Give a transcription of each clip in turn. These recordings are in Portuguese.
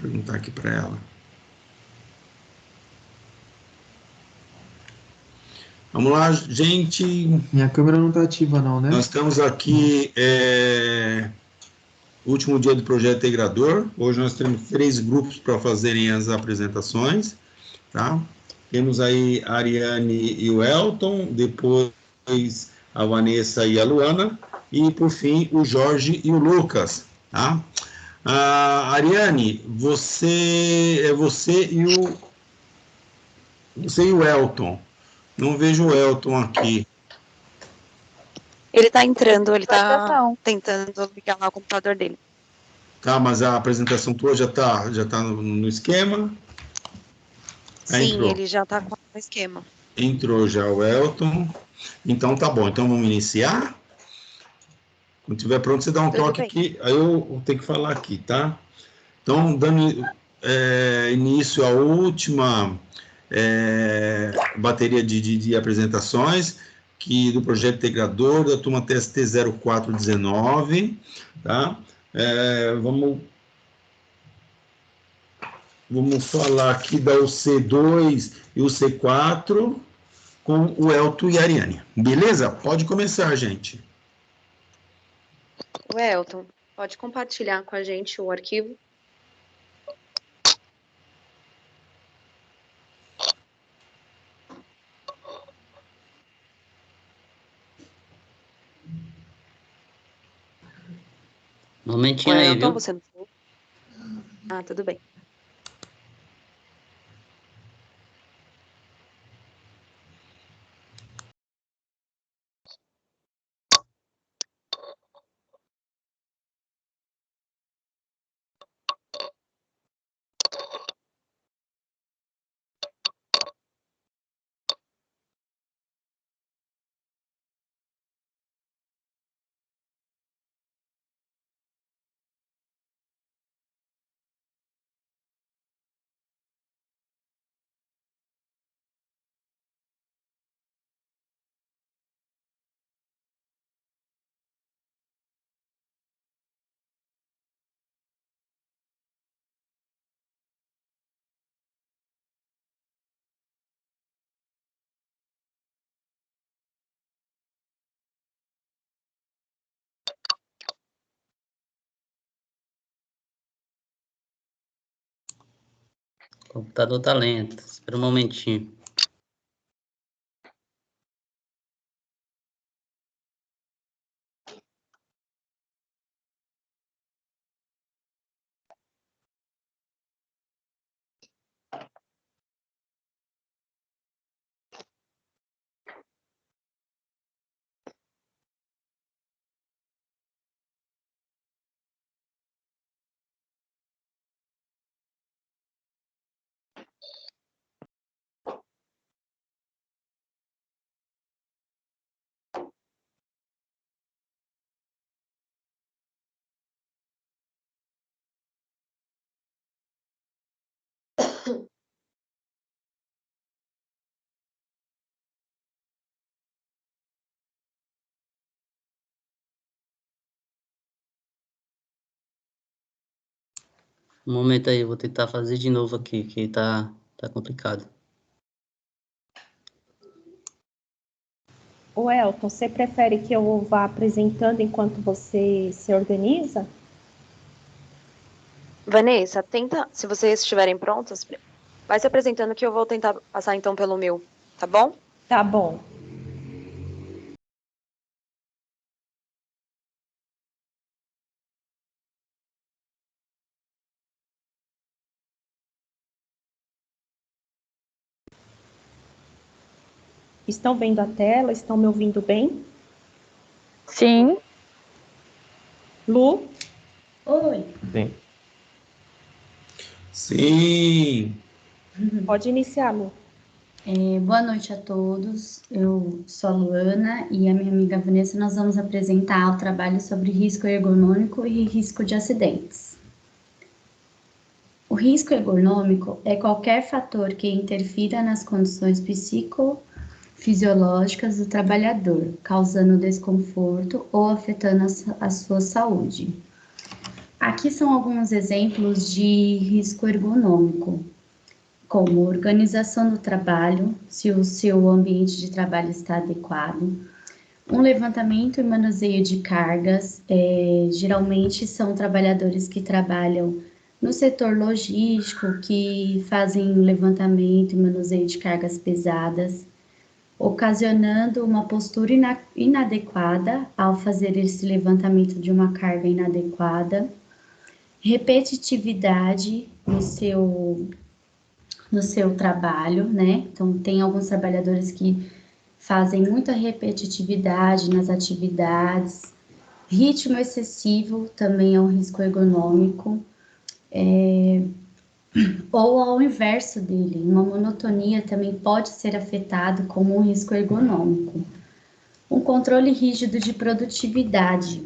perguntar aqui para ela. Vamos lá, gente. Minha câmera não está ativa não, né? Nós estamos aqui, último dia do projeto integrador. Hoje nós temos 3 grupos para fazerem as apresentações, tá? Temos aí a Ariane e o Elton, depois a Vanessa e a Luana, e por fim o Jorge e o Lucas, tá? Ariane, você e o Elton. Não vejo o Elton aqui. Ele está entrando, ele está tentando ligar lá o computador dele. Tá, mas a apresentação tua já tá no esquema? Sim, entrou. Ele já está com o esquema. Entrou já o Elton. Então tá bom, então vamos iniciar? Quando estiver pronto, você dá um toque aqui, aí eu tenho que falar aqui, tá? Então, dando início à última bateria de apresentações do projeto integrador da turma TST 0419, tá? Vamos falar aqui da UC2 e o C4 com o Elton e a Ariane. Beleza? Pode começar, gente. O Elton, pode compartilhar com a gente o arquivo? Um momentinho aí, Elton, viu? você não... Ah, tudo bem. O computador tá lento. Espera um momentinho. Um momento aí, eu vou tentar fazer de novo aqui, que tá complicado. Ô Elton, você prefere que eu vá apresentando enquanto você se organiza? Vanessa, tenta, se vocês estiverem prontos, vai se apresentando que eu vou tentar passar então pelo meu, tá bom? Tá bom. Estão vendo a tela? Estão me ouvindo bem? Sim. Lu? Oi. Sim. Sim. Pode iniciar, Lu. Boa noite a todos. Eu sou a Luana e a minha amiga Vanessa. Nós vamos apresentar o trabalho sobre risco ergonômico e risco de acidentes. O risco ergonômico é qualquer fator que interfira nas condições psicofisiológicas do trabalhador, causando desconforto ou afetando a sua saúde. Aqui são alguns exemplos de risco ergonômico, como organização do trabalho, se o seu ambiente de trabalho está adequado, um levantamento e manuseio de cargas, geralmente são trabalhadores que trabalham no setor logístico, que fazem levantamento e manuseio de cargas pesadas, ocasionando uma postura inadequada ao fazer esse levantamento de uma carga inadequada, repetitividade no seu trabalho, né? Então, tem alguns trabalhadores que fazem muita repetitividade nas atividades, ritmo excessivo também é um risco ergonômico, ou ao inverso dele, uma monotonia também pode ser afetado como um risco ergonômico. Um controle rígido de produtividade,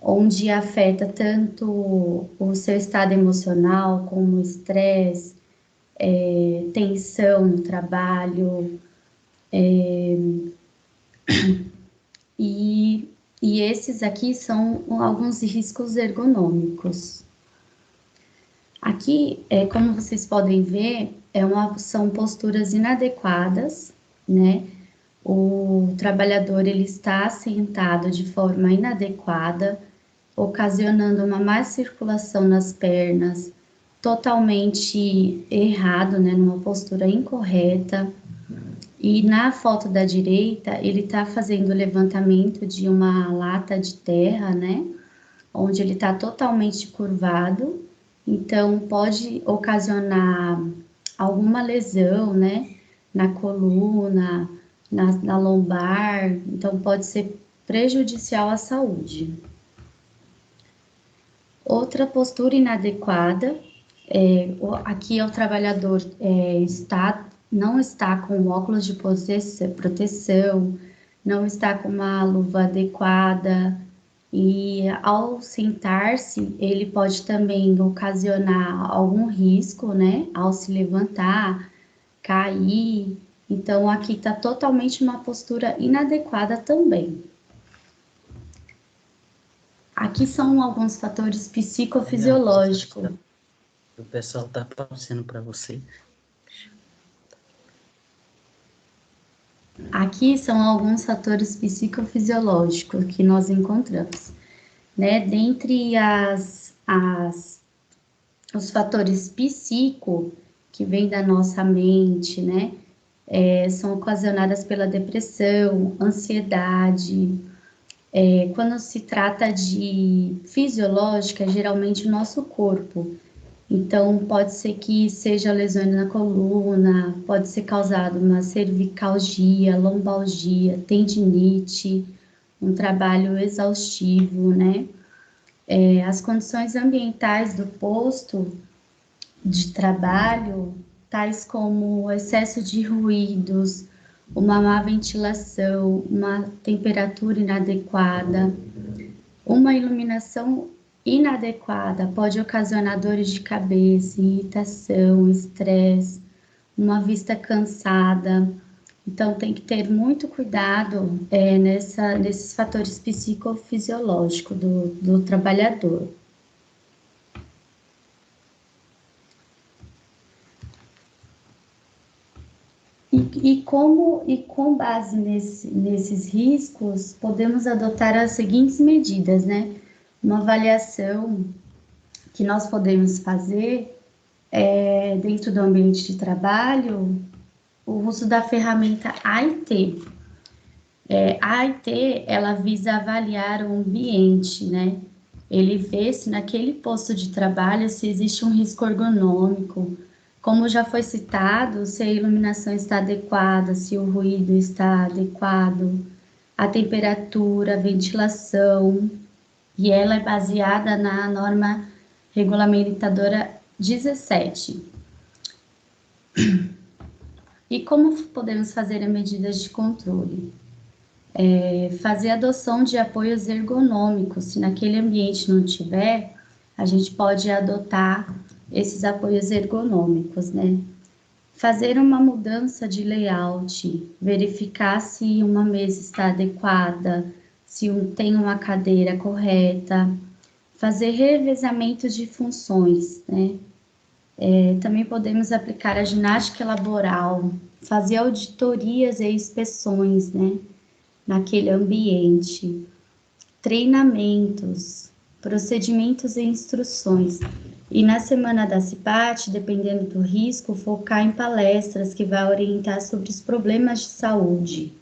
onde afeta tanto o seu estado emocional, como estresse, tensão no trabalho, e esses aqui são alguns riscos ergonômicos. Aqui, como vocês podem ver, são posturas inadequadas, né? O trabalhador ele está sentado de forma inadequada, ocasionando uma má circulação nas pernas, totalmente errado, né? Numa postura incorreta. E na foto da direita, ele está fazendo o levantamento de uma lata de terra, né? Onde ele está totalmente curvado. Então, pode ocasionar alguma lesão, né? Na coluna, na lombar. Então, pode ser prejudicial à saúde. Outra postura inadequada, aqui é o trabalhador não está com óculos de proteção, não está com uma luva adequada, e ao sentar-se, ele pode também ocasionar algum risco, né? Ao se levantar, cair. Então, aqui está totalmente uma postura inadequada também. Aqui são alguns fatores psicofisiológicos. O pessoal está aparecendo para você. Aqui são alguns fatores psicofisiológicos que nós encontramos, né? Dentre os fatores psico, que vêm da nossa mente, né? São ocasionadas pela depressão, ansiedade. Quando se trata de fisiológica, geralmente o nosso corpo. Então, pode ser que seja lesões na coluna, pode ser causado uma cervicalgia, lombalgia, tendinite, um trabalho exaustivo, né? As condições ambientais do posto de trabalho, tais como excesso de ruídos, uma má ventilação, uma temperatura inadequada, uma iluminação inadequada pode ocasionar dores de cabeça, irritação, estresse, uma vista cansada. Então, tem que ter muito cuidado nesses fatores psicofisiológicos do trabalhador. E com base nesses riscos, podemos adotar as seguintes medidas, né? Uma avaliação que nós podemos fazer dentro do ambiente de trabalho, o uso da ferramenta AIT. A AIT, ela visa avaliar o ambiente, né? Ele vê se naquele posto de trabalho se existe um risco ergonômico, como já foi citado, se a iluminação está adequada, se o ruído está adequado, a temperatura, a ventilação, e ela é baseada na norma regulamentadora 17. E como podemos fazer as medidas de controle? Fazer adoção de apoios ergonômicos. Se naquele ambiente não tiver, a gente pode adotar esses apoios ergonômicos, né? Fazer uma mudança de layout, verificar se uma mesa está adequada, se tem uma cadeira correta, fazer revezamento de funções, né? Também podemos aplicar a ginástica laboral, fazer auditorias e inspeções, né, naquele ambiente, treinamentos, procedimentos e instruções. E na semana da CIPAT, dependendo do risco, focar em palestras que vai orientar sobre os problemas de saúde,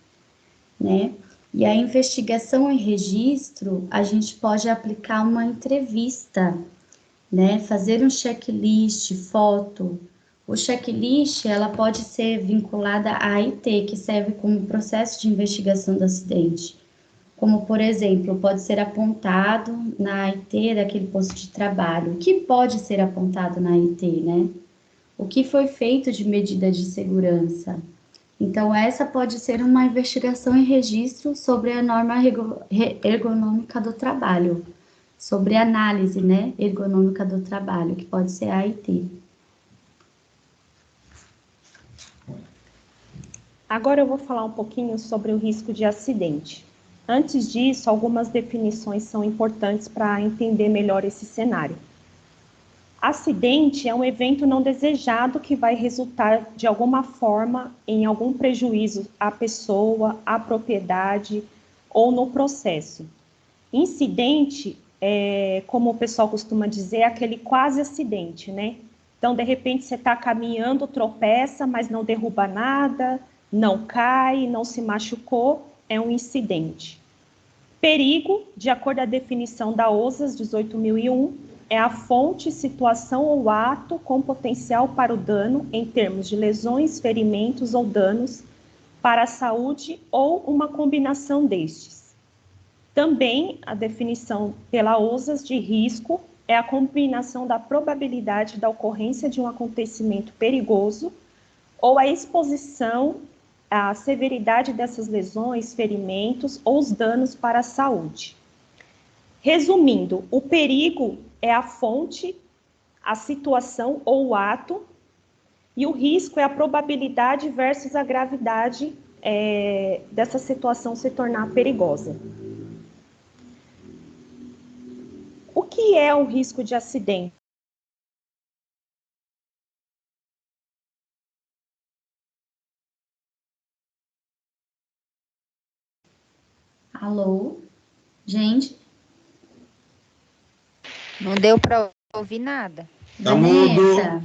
né? E a investigação e registro, a gente pode aplicar uma entrevista, né? Fazer um checklist, foto. O checklist, ela pode ser vinculada à AIT, que serve como processo de investigação do acidente. Como, por exemplo, pode ser apontado na AIT daquele posto de trabalho. O que pode ser apontado na AIT, né? O que foi feito de medida de segurança? Então, essa pode ser uma investigação e registro sobre a norma ergonômica do trabalho, sobre a análise, né, ergonômica do trabalho, que pode ser a AIT. Agora eu vou falar um pouquinho sobre o risco de acidente. Antes disso, algumas definições são importantes para entender melhor esse cenário. Acidente é um evento não desejado que vai resultar de alguma forma em algum prejuízo à pessoa, à propriedade ou no processo. Incidente, como o pessoal costuma dizer, é aquele quase acidente, né? Então, de repente, você está caminhando, tropeça, mas não derruba nada, não cai, não se machucou, é um incidente. Perigo, de acordo com a definição da OSAS 18.001, é a fonte, situação ou ato com potencial para o dano em termos de lesões, ferimentos ou danos para a saúde ou uma combinação destes. Também a definição pela OSAS de risco é a combinação da probabilidade da ocorrência de um acontecimento perigoso ou a exposição à severidade dessas lesões, ferimentos ou os danos para a saúde. Resumindo, o perigo é a fonte, a situação ou o ato, e o risco é a probabilidade versus a gravidade dessa situação se tornar perigosa. O que é o risco de acidente? Alô? Gente? Não deu para ouvir nada. Tá mudo. Vanessa?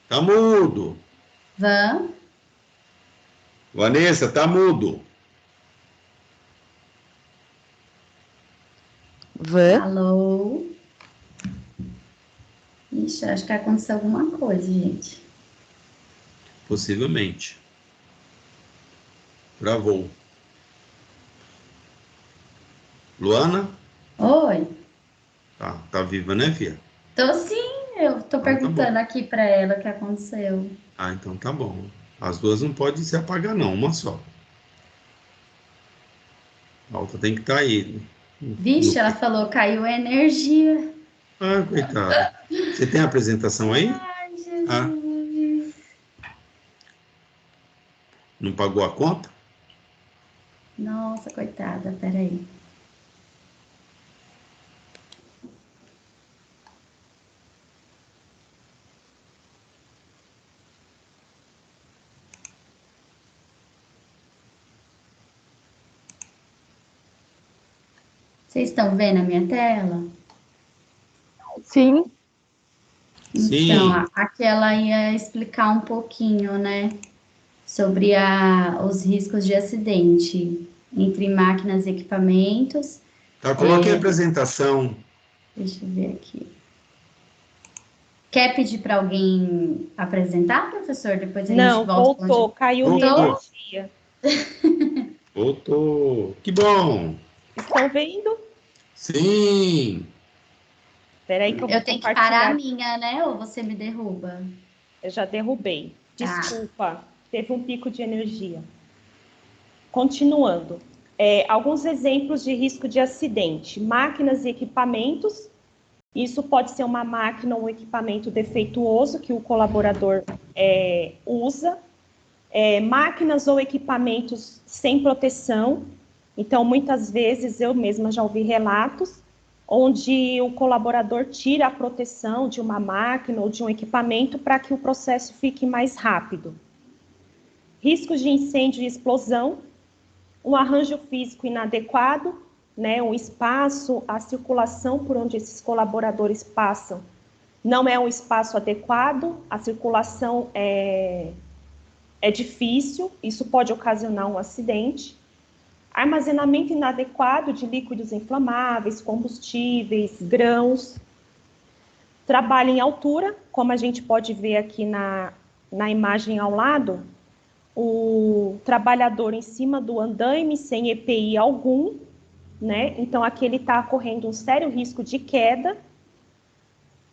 Tá mudo. Van? Vanessa, tá mudo. Alô? Ixi, acho que aconteceu alguma coisa, gente. Possivelmente. Travou. Luana? Oi? Tá viva, né, filha? Tô sim, eu tô tá perguntando bom. aqui pra ela o que aconteceu. Então tá bom. As duas não podem se apagar, não, uma só. A outra tem que estar aí. Vixe, ela falou, caiu a energia. Coitada. Você tem a apresentação aí? Ai, Jesus. Não pagou a conta? Nossa, coitada, peraí. Vocês estão vendo a minha tela? Sim. Então, Sim. aqui ela ia explicar um pouquinho, né, sobre os riscos de acidente entre máquinas e equipamentos. Tá, coloque a apresentação. Deixa eu ver aqui. Quer pedir para alguém apresentar, professor? Depois a gente Não, volta. voltou, caiu minha energia. Voltou. Que bom. Estão vendo? Sim. Espera aí que eu vou tenho que compartilhar. parar a minha, né? Ou você me derruba? Eu já derrubei. Desculpa, teve um pico de energia. Continuando. Alguns exemplos de risco de acidente. Máquinas e equipamentos. Isso pode ser uma máquina ou um equipamento defeituoso que o colaborador usa. Máquinas ou equipamentos sem proteção. Então, muitas vezes, eu mesma já ouvi relatos onde o colaborador tira a proteção de uma máquina ou de um equipamento para que o processo fique mais rápido. Riscos de incêndio e explosão, um arranjo físico inadequado, né, um espaço, a circulação por onde esses colaboradores passam não é um espaço adequado, a circulação é difícil, isso pode ocasionar um acidente. Armazenamento inadequado de líquidos inflamáveis, combustíveis, grãos. Trabalho em altura, como a gente pode ver aqui na imagem ao lado, o trabalhador em cima do andaime sem EPI algum, né? Então aqui ele está correndo um sério risco de queda,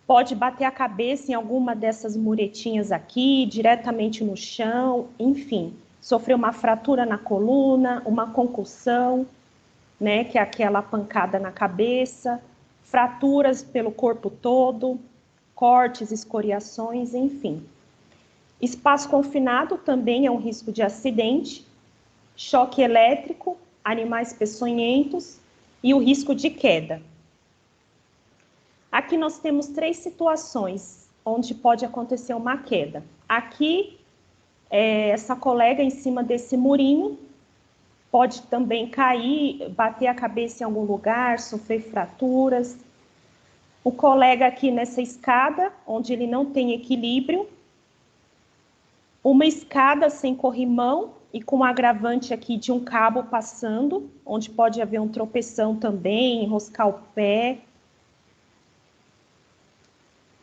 pode bater a cabeça em alguma dessas muretinhas aqui, diretamente no chão, enfim, sofrer uma fratura na coluna, uma concussão, né, que é aquela pancada na cabeça, fraturas pelo corpo todo, cortes, escoriações, enfim. Espaço confinado também é um risco de acidente, choque elétrico, animais peçonhentos e o risco de queda. Aqui nós temos 3 situações onde pode acontecer uma queda. Aqui, essa colega em cima desse murinho pode também cair, bater a cabeça em algum lugar, sofrer fraturas. O colega aqui nessa escada, onde ele não tem equilíbrio. Uma escada sem corrimão e com um agravante aqui de um cabo passando, onde pode haver um tropeção também, enroscar o pé.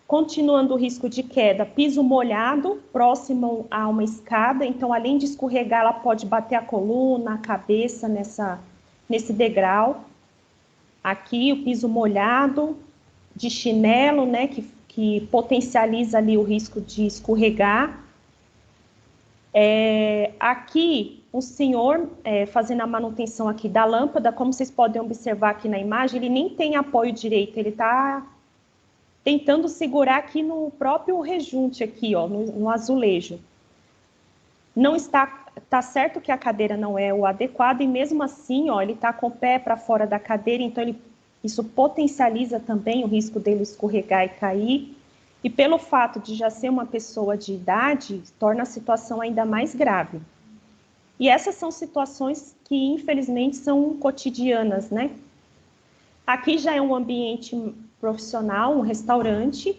Continuando o risco de queda, piso molhado, próximo a uma escada, então além de escorregar, ela pode bater a coluna, a cabeça nesse degrau. Aqui o piso molhado, de chinelo, né, que potencializa ali o risco de escorregar. Aqui, o senhor fazendo a manutenção aqui da lâmpada, como vocês podem observar aqui na imagem, ele nem tem apoio direito, ele está tentando segurar aqui no próprio rejunte aqui, ó, no azulejo. Não tá certo que a cadeira não é o adequado e mesmo assim, ó, ele tá com o pé para fora da cadeira, então isso potencializa também o risco dele escorregar e cair. E pelo fato de já ser uma pessoa de idade, torna a situação ainda mais grave. E essas são situações que, infelizmente, são cotidianas, né? Aqui já é um ambiente profissional, um restaurante.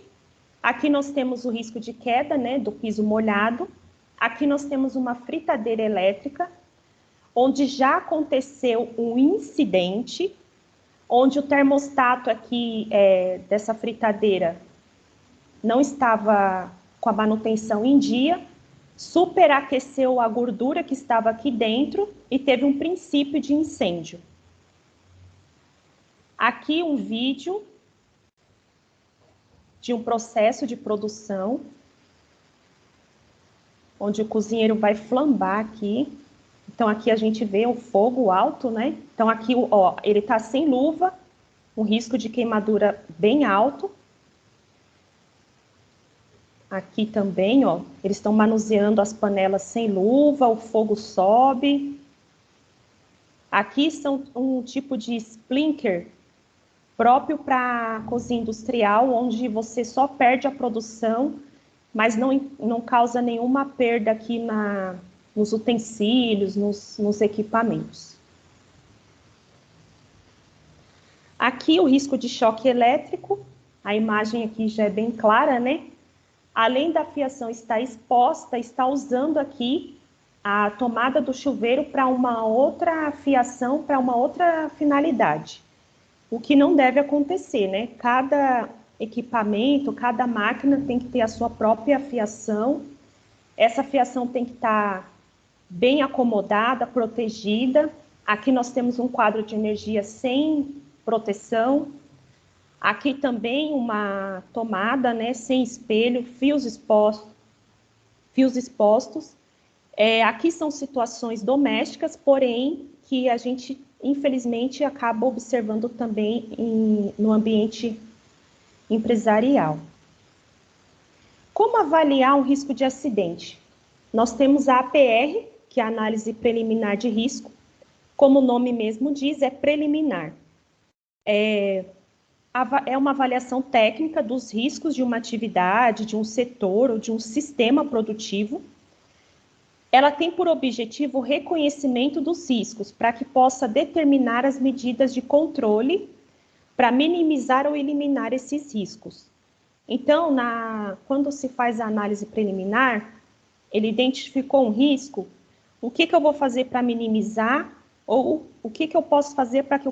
Aqui nós temos o risco de queda, né, do piso molhado. Aqui nós temos uma fritadeira elétrica, onde já aconteceu um incidente, onde o termostato aqui dessa fritadeira não estava com a manutenção em dia, superaqueceu a gordura que estava aqui dentro e teve um princípio de incêndio. Aqui um vídeo de um processo de produção, onde o cozinheiro vai flambar aqui. Então aqui a gente vê o fogo alto, né? Então aqui, ó, ele tá sem luva, um risco de queimadura bem alto. Aqui também, ó, eles estão manuseando as panelas sem luva, o fogo sobe. Aqui são um tipo de sprinkler próprio para cozinha industrial, onde você só perde a produção, mas não causa nenhuma perda aqui nos utensílios, nos equipamentos. Aqui o risco de choque elétrico, a imagem aqui já é bem clara, né? Além da fiação estar exposta, está usando aqui a tomada do chuveiro para uma outra fiação, para uma outra finalidade. O que não deve acontecer, né? Cada equipamento, cada máquina tem que ter a sua própria fiação. Essa fiação tem que estar bem acomodada, protegida. Aqui nós temos um quadro de energia sem proteção. Aqui também uma tomada, né, sem espelho, fios expostos. Aqui são situações domésticas, porém, que a gente, infelizmente, acaba observando também no ambiente empresarial. Como avaliar um risco de acidente? Nós temos a APR, que é a análise preliminar de risco. Como o nome mesmo diz, é preliminar. é uma avaliação técnica dos riscos de uma atividade, de um setor ou de um sistema produtivo. Ela tem por objetivo o reconhecimento dos riscos, para que possa determinar as medidas de controle para minimizar ou eliminar esses riscos. Então, quando se faz a análise preliminar, ele identificou um risco, o que eu vou fazer para minimizar, ou o que eu posso fazer para que o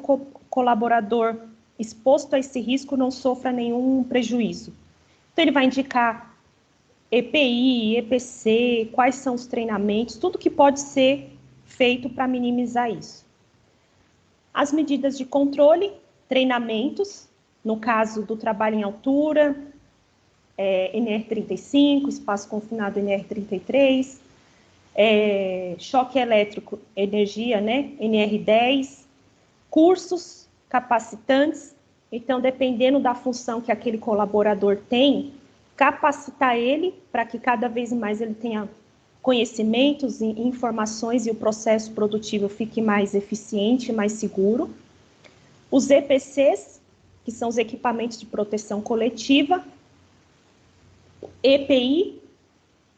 colaborador exposto a esse risco não sofra nenhum prejuízo. Então, ele vai indicar EPI, EPC, quais são os treinamentos, tudo que pode ser feito para minimizar isso. As medidas de controle, treinamentos, no caso do trabalho em altura, NR35, espaço confinado NR33, choque elétrico, energia, né, NR10, cursos capacitantes. Então, dependendo da função que aquele colaborador tem, capacitar ele para que cada vez mais ele tenha conhecimentos e informações e o processo produtivo fique mais eficiente, mais seguro. Os EPCs, que são os equipamentos de proteção coletiva, EPI,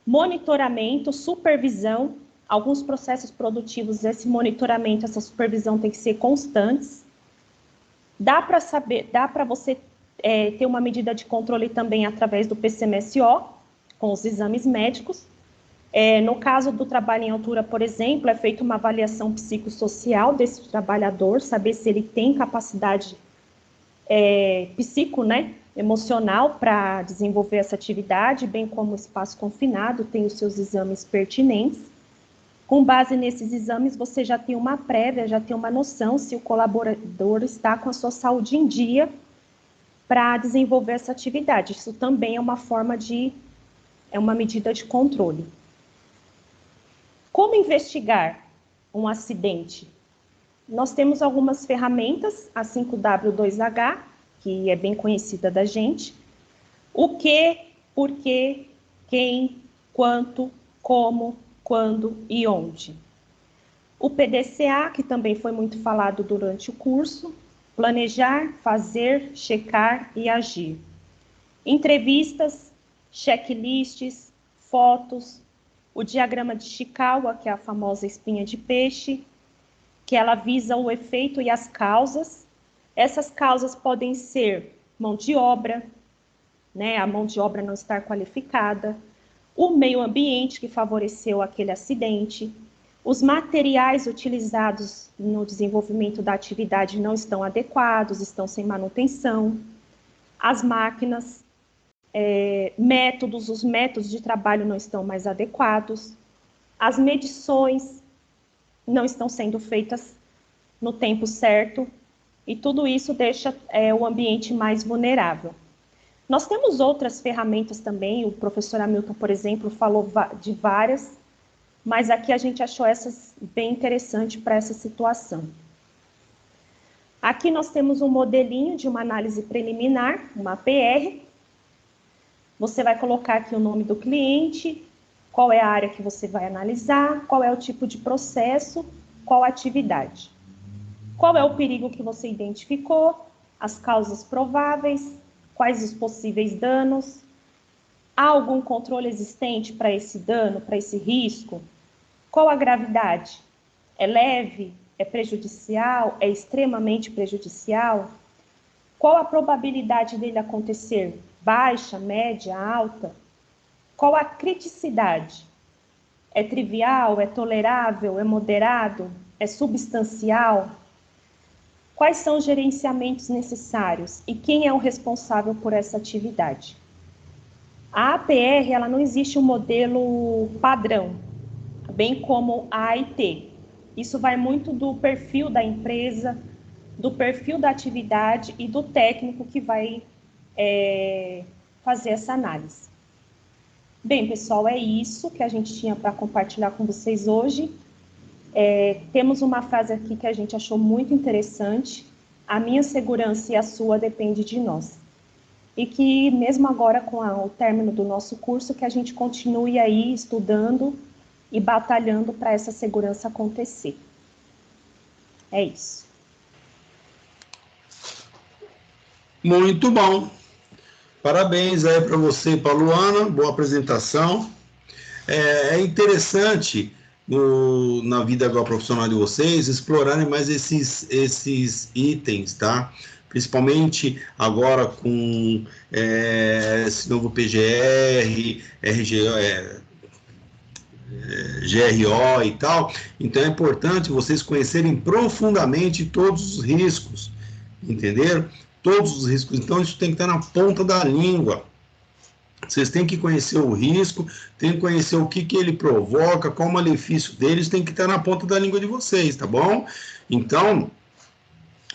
monitoramento, supervisão. Alguns processos produtivos, esse monitoramento, essa supervisão tem que ser constantes. Dá para você ter uma medida de controle também através do PCMSO, com os exames médicos. No caso do trabalho em altura, por exemplo, é feita uma avaliação psicossocial desse trabalhador, saber se ele tem capacidade emocional para desenvolver essa atividade, bem como o espaço confinado tem os seus exames pertinentes. Com base nesses exames, você já tem uma prévia, já tem uma noção se o colaborador está com a sua saúde em dia para desenvolver essa atividade. Isso também é uma forma uma medida de controle. Como investigar um acidente? Nós temos algumas ferramentas, a 5W2H, que é bem conhecida da gente. O que, por quê, quem, quanto, como, quando e onde. O PDCA, que também foi muito falado durante o curso, planejar, fazer, checar e agir. Entrevistas, checklists, fotos, o diagrama de Chikawa, que é a famosa espinha de peixe, que ela visa o efeito e as causas. Essas causas podem ser mão de obra, né, a mão de obra não estar qualificada, o meio ambiente que favoreceu aquele acidente, os materiais utilizados no desenvolvimento da atividade não estão adequados, estão sem manutenção, as máquinas, os métodos de trabalho não estão mais adequados, as medições não estão sendo feitas no tempo certo, e tudo isso deixa o ambiente mais vulnerável. Nós temos outras ferramentas também, o professor Hamilton, por exemplo, falou de várias, mas aqui a gente achou essas bem interessantes para essa situação. Aqui nós temos um modelinho de uma análise preliminar, uma APR. Você vai colocar aqui o nome do cliente, qual é a área que você vai analisar, qual é o tipo de processo, qual a atividade. Qual é o perigo que você identificou, as causas prováveis, quais os possíveis danos, há algum controle existente para esse dano, para esse risco? Qual a gravidade? É leve? É prejudicial? É extremamente prejudicial? Qual a probabilidade dele acontecer? Baixa, média, alta? Qual a criticidade? É trivial? É tolerável? É moderado? É substancial? Quais são os gerenciamentos necessários e quem é o responsável por essa atividade? A APR, ela não existe um modelo padrão, bem como a AIT. Isso vai muito do perfil da empresa, do perfil da atividade e do técnico que vai fazer essa análise. Bem, pessoal, é isso que a gente tinha para compartilhar com vocês hoje. Temos uma frase aqui que a gente achou muito interessante: a minha segurança e a sua depende de nós. E que mesmo agora com o término do nosso curso, que a gente continue aí estudando e batalhando para essa segurança acontecer. É isso. Muito bom. Parabéns aí para você e para a Luana, boa apresentação. É interessante na vida agora profissional de vocês explorarem mais esses itens, tá? Principalmente agora com esse novo PGR, GRO e tal. Então é importante vocês conhecerem profundamente todos os riscos, entenderam? Todos os riscos. Então isso tem que estar na ponta da língua. Vocês têm que conhecer o risco, têm que conhecer o que ele provoca, qual o malefício deles, tem que estar na ponta da língua de vocês, tá bom? Então,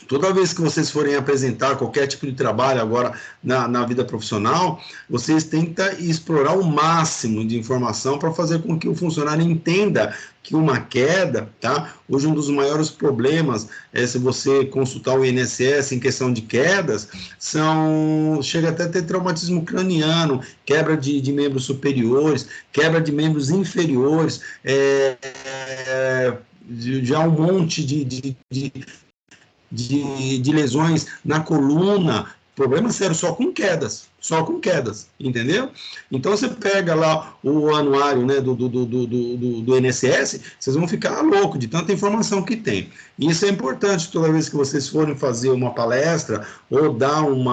toda vez que vocês forem apresentar qualquer tipo de trabalho agora na vida profissional, vocês tentam explorar o máximo de informação para fazer com que o funcionário entenda que uma queda, tá? Hoje um dos maiores problemas se você consultar o INSS em questão de quedas, chega até a ter traumatismo craniano, quebra de membros superiores, quebra de membros inferiores, já um monte de lesões na coluna, problema sério só com quedas, entendeu? Então você pega lá o anuário, né, do INSS, vocês vão ficar loucos de tanta informação que tem. E isso é importante toda vez que vocês forem fazer uma palestra ou dar um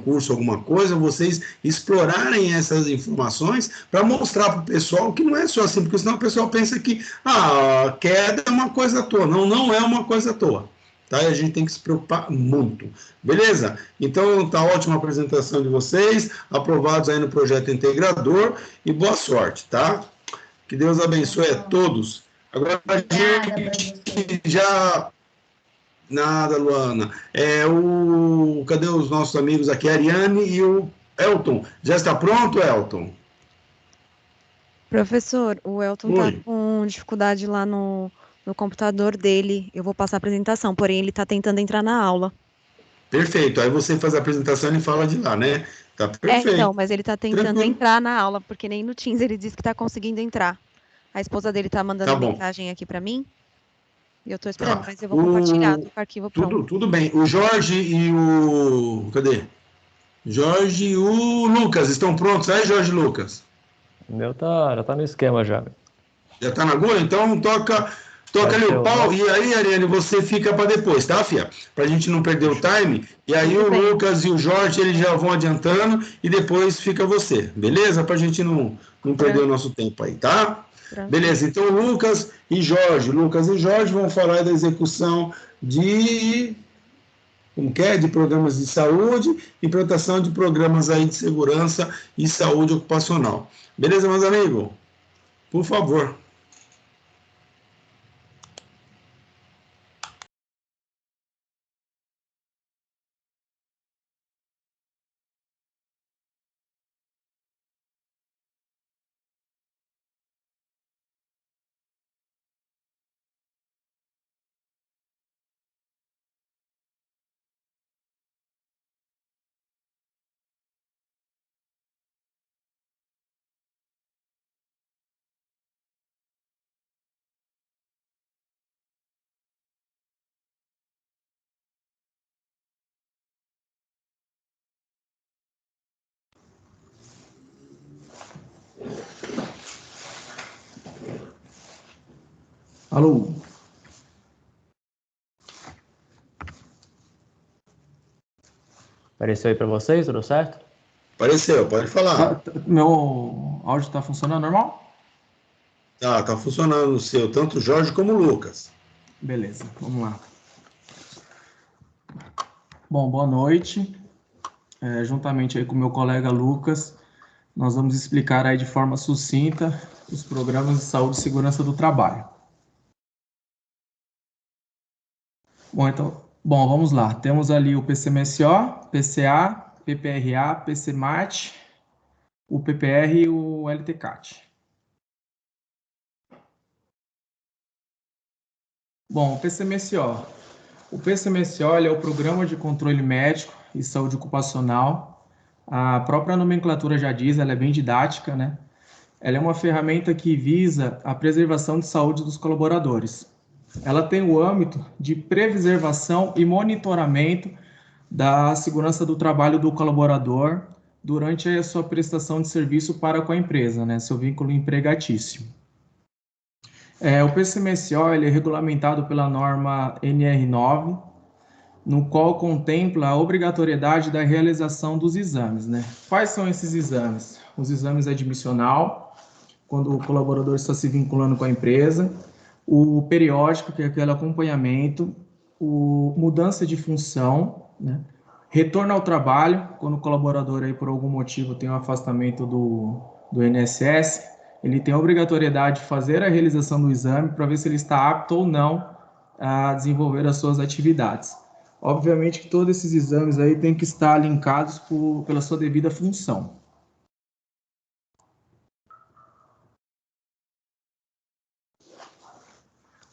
curso, alguma coisa, vocês explorarem essas informações para mostrar para o pessoal que não é só assim, porque senão o pessoal pensa que queda é uma coisa à toa. Não é uma coisa à toa. Tá? E a gente tem que se preocupar muito. Beleza? Então, tá ótima a apresentação de vocês, aprovados aí no projeto integrador, e boa sorte, tá? Que Deus abençoe a todos. Agora a gente já... Nada, Luana. Cadê os nossos amigos aqui, a Ariane e o Elton? Já está pronto, Elton? Professor, o Elton está com dificuldade lá no computador dele. Eu vou passar a apresentação, porém ele está tentando entrar na aula. Perfeito. Aí você faz a apresentação e fala de lá, né? Tá perfeito. Então, mas ele está tentando entrar na aula, porque nem no Teams ele disse que está conseguindo entrar. A esposa dele está mandando mensagem aqui para mim. E eu estou esperando, mas eu vou compartilhar o arquivo pronto. Tudo bem. O Jorge e o... Cadê? Jorge e o Lucas estão prontos aí, Jorge e Lucas? O meu já tá no esquema já. Já tá na agulha? Então toca ali o pau, e aí, Ariane, você fica para depois, tá, fia? Pra gente não perder o time, e aí o Lucas e o Jorge, eles já vão adiantando, e depois fica você, beleza? Pra gente não perder o nosso tempo aí, tá? Beleza, então Lucas e Jorge vão falar da execução de programas de saúde, implantação de programas aí de segurança e saúde ocupacional. Beleza, meus amigos? Por favor. Alô? Apareceu aí para vocês, tudo certo? Apareceu, pode falar. Meu áudio está funcionando normal? Tá funcionando o seu, tanto o Jorge como o Lucas. Beleza, vamos lá. Bom, boa noite. Juntamente aí com o meu colega Lucas, nós vamos explicar aí de forma sucinta os programas de saúde e segurança do trabalho. Bom, vamos lá. Temos ali o PCMSO, PCA, PPRA, PCMAT, o PPR e o LTCAT. Bom, o PCMSO. O PCMSO ele é o Programa de Controle Médico e Saúde Ocupacional. A própria nomenclatura já diz, ela é bem didática, né? Ela é uma ferramenta que visa a preservação de saúde dos colaboradores. Ela tem o âmbito de preservação e monitoramento da segurança do trabalho do colaborador durante a sua prestação de serviço para com a empresa, né, seu vínculo empregatício. O PCMSO ele é regulamentado pela norma NR9, no qual contempla a obrigatoriedade da realização dos exames, né? Quais são esses exames? Os exames admissional, quando o colaborador está se vinculando com a empresa, o periódico, que é aquele acompanhamento, o mudança de função, né? Retorno ao trabalho, quando o colaborador aí por algum motivo tem um afastamento do INSS, ele tem a obrigatoriedade de fazer a realização do exame para ver se ele está apto ou não a desenvolver as suas atividades. Obviamente que todos esses exames aí têm que estar linkados pela sua devida função.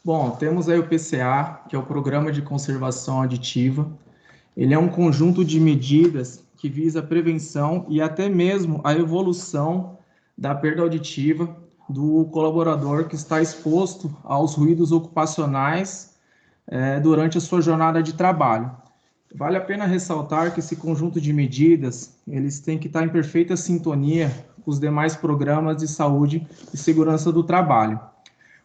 Bom, temos aí o PCA, que é o Programa de Conservação Aditiva. Ele é um conjunto de medidas que visa a prevenção e até mesmo a evolução da perda auditiva do colaborador que está exposto aos ruídos ocupacionais durante a sua jornada de trabalho. Vale a pena ressaltar que esse conjunto de medidas, eles têm que estar em perfeita sintonia com os demais programas de saúde e segurança do trabalho.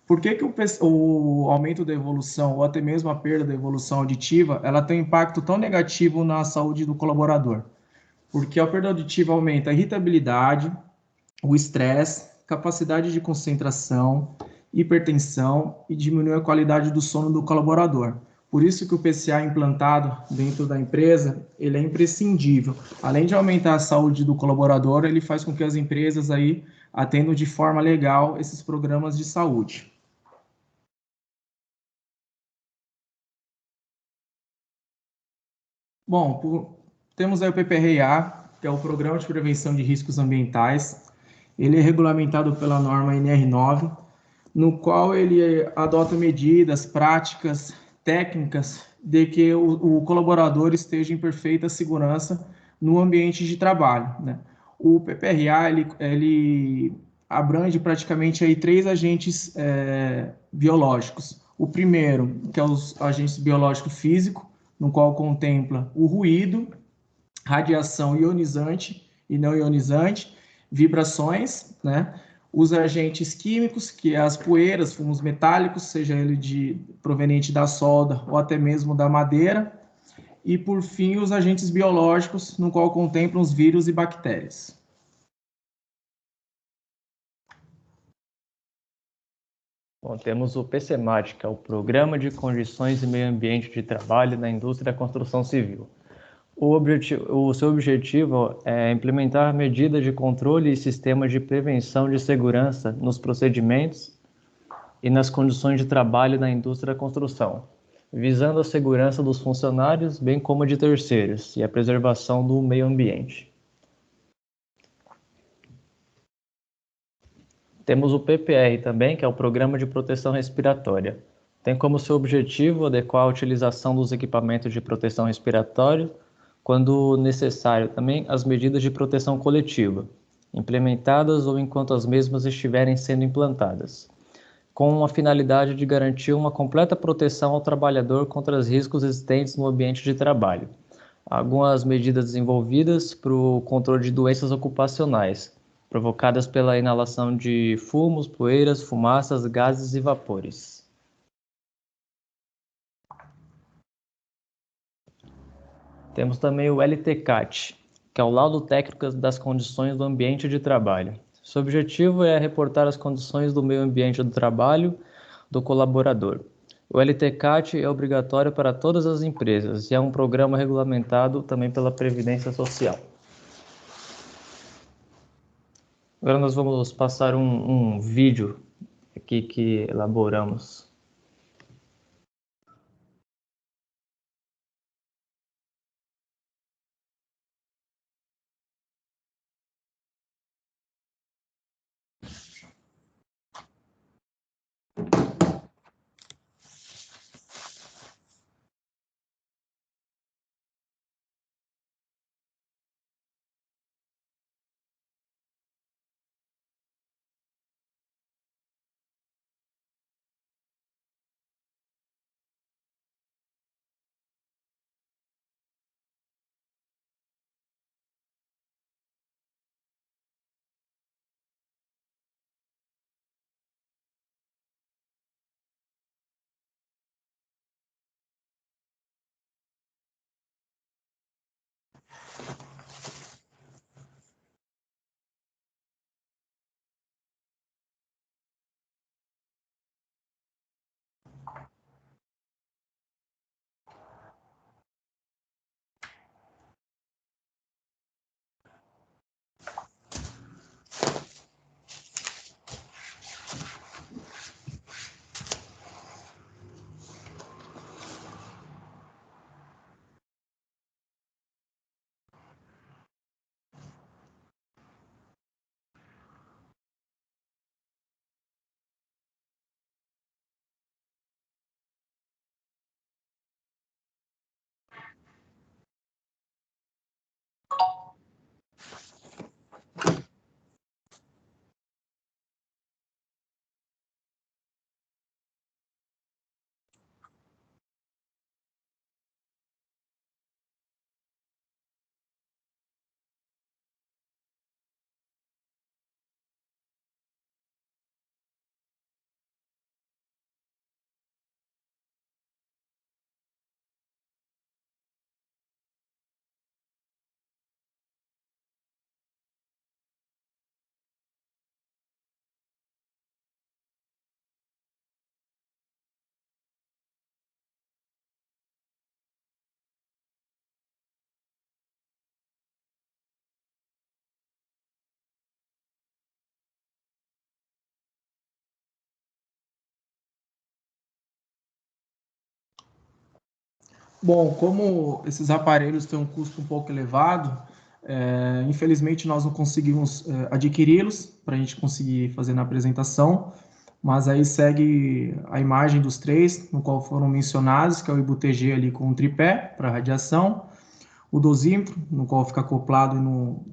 Por que o aumento da evolução, ou até mesmo a perda da evolução auditiva, ela tem um impacto tão negativo na saúde do colaborador? Porque a perda auditiva aumenta a irritabilidade, o estresse, capacidade de concentração, hipertensão e diminui a qualidade do sono do colaborador. Por isso que o PCA implantado dentro da empresa, ele é imprescindível. Além de aumentar a saúde do colaborador, ele faz com que as empresas aí atendam de forma legal esses programas de saúde. Bom, temos aí o PPRA, que é o Programa de Prevenção de Riscos Ambientais. Ele é regulamentado pela norma NR9, no qual ele adota medidas, práticas, técnicas de que o colaborador esteja em perfeita segurança no ambiente de trabalho, né? O PPRA, ele abrange praticamente aí 3 agentes biológicos. O primeiro, que é os agentes biológicos físicos, no qual contempla o ruído, radiação ionizante e não ionizante, vibrações, né? Os agentes químicos, que é as poeiras, fumos metálicos, seja ele proveniente da solda ou até mesmo da madeira, e por fim os agentes biológicos, no qual contemplam os vírus e bactérias. Bom, temos o PCMAT, que é o Programa de Condições e Meio Ambiente de Trabalho na Indústria da Construção Civil. O seu objetivo é implementar medidas de controle e sistemas de prevenção de segurança nos procedimentos e nas condições de trabalho na indústria da construção, visando a segurança dos funcionários, bem como de terceiros, e a preservação do meio ambiente. Temos o PPR também, que é o Programa de Proteção Respiratória. Tem como seu objetivo adequar a utilização dos equipamentos de proteção respiratória, quando necessário também as medidas de proteção coletiva, implementadas ou enquanto as mesmas estiverem sendo implantadas, com a finalidade de garantir uma completa proteção ao trabalhador contra os riscos existentes no ambiente de trabalho. Algumas medidas desenvolvidas para o controle de doenças ocupacionais, provocadas pela inalação de fumos, poeiras, fumaças, gases e vapores. Temos também o LTCAT, que é o Laudo Técnico das Condições do Ambiente de Trabalho. Seu objetivo é reportar as condições do meio ambiente do trabalho do colaborador. O LTCAT é obrigatório para todas as empresas e é um programa regulamentado também pela Previdência Social. Agora nós vamos passar um vídeo aqui que elaboramos. Bom, como esses aparelhos têm um custo um pouco elevado, infelizmente nós não conseguimos adquiri-los para a gente conseguir fazer na apresentação, mas aí segue a imagem dos três, no qual foram mencionados, que é o IBUTG ali com um tripé para radiação, o dosímetro, no qual fica acoplado e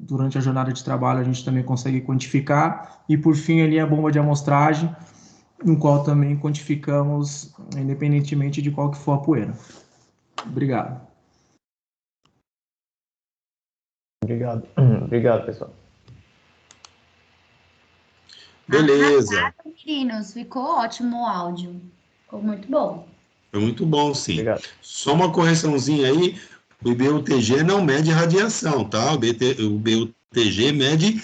durante a jornada de trabalho a gente também consegue quantificar, e por fim ali a bomba de amostragem, no qual também quantificamos independentemente de qual que for a poeira. Obrigado. Obrigado, pessoal. Beleza. Arrasado, meninos. Ficou ótimo o áudio. Ficou muito bom. Foi muito bom, sim. Obrigado. Só uma correçãozinha aí, o IBUTG não mede radiação, tá? O IBUTG mede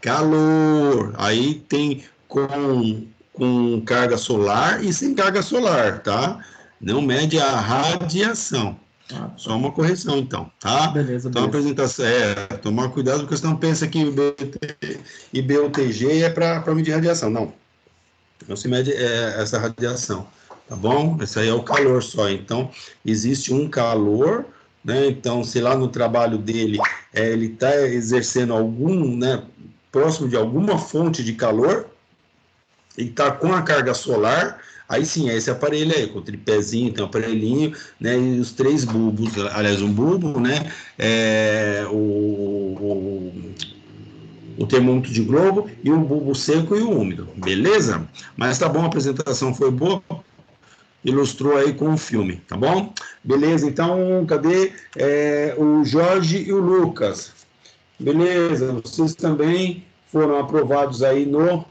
calor. Aí tem com carga solar e sem carga solar, tá? Não mede a radiação. Só uma correção, então, tá? Beleza, então, a apresentação tomar cuidado, porque você não pensa que o IBUTG é para medir radiação. Não. Não se mede essa radiação, tá bom? Esse aí é o calor só. Então, existe um calor, né? Então, se lá no trabalho dele ele está exercendo algum, né, próximo de alguma fonte de calor, e está com a carga solar, aí sim, é esse aparelho aí, com o tripézinho, tem um aparelhinho, né, e os três bulbos, aliás, um bulbo, né, o termômetro de globo e um bulbo seco e o úmido, beleza? Mas tá bom, a apresentação foi boa, ilustrou aí com o filme, tá bom? Beleza, então, cadê o Jorge e o Lucas? Beleza, vocês também foram aprovados aí no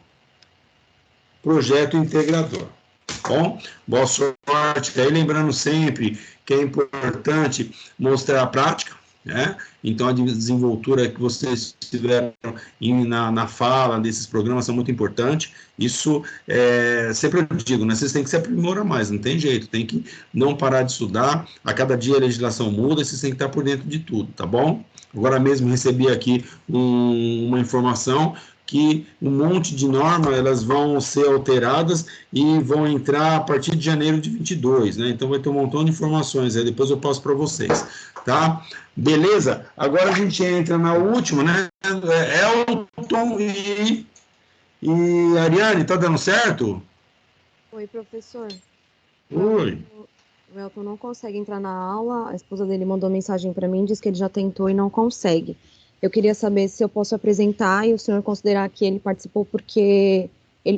projeto integrador. Bom, boa sorte. Aí lembrando sempre que é importante mostrar a prática, né? Então a desenvoltura que vocês tiveram na fala desses programas são muito importantes. Isso sempre eu digo, né? Vocês têm que se aprimorar mais, não tem jeito, tem que não parar de estudar. A cada dia a legislação muda, vocês têm que estar por dentro de tudo, tá bom? Agora mesmo recebi aqui uma informação que um monte de normas elas vão ser alteradas e vão entrar a partir de janeiro de 22, né? Então vai ter um montão de informações, aí depois eu passo para vocês, tá? Beleza? Agora a gente entra na última, né? Elton e Ariane, tá dando certo? Oi, professor. Oi. O Elton não consegue entrar na aula, a esposa dele mandou mensagem para mim, diz que ele já tentou e não consegue. Eu queria saber se eu posso apresentar e o senhor considerar que ele participou porque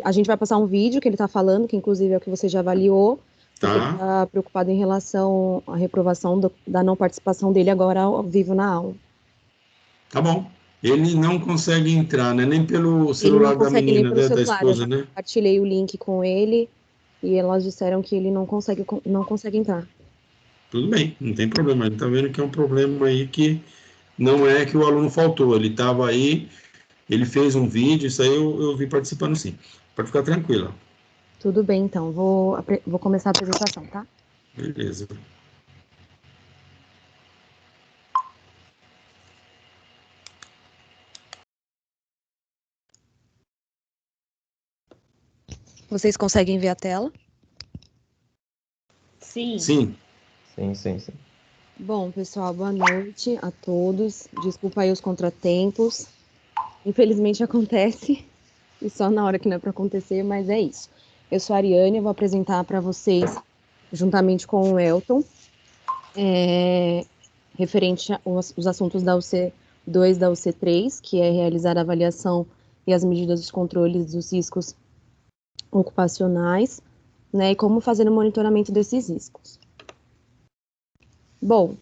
a gente vai passar um vídeo que ele está falando, que inclusive é o que você já avaliou, porque ele está preocupado em relação à reprovação da não participação dele agora ao vivo na aula. Tá bom. Ele não consegue entrar, né? Nem pelo celular da menina, da esposa, né? Eu compartilhei o link com ele e elas disseram que ele não consegue entrar. Tudo bem, não tem problema. Ele está vendo que é um problema aí que não é que o aluno faltou, ele estava aí, ele fez um vídeo, isso aí eu vi participando sim. Pode ficar tranquila. Tudo bem, então. Vou começar a apresentação, tá? Beleza. Vocês conseguem ver a tela? Sim. Sim. Sim. Bom, pessoal, boa noite a todos. Desculpa aí os contratempos. Infelizmente acontece, e só na hora que não é para acontecer, mas é isso. Eu sou a Ariane, eu vou apresentar para vocês, juntamente com o Elton, referente aos assuntos da UC2 da UC3, que é realizar a avaliação e as medidas de controle dos riscos ocupacionais, né, e como fazer o monitoramento desses riscos. Bom,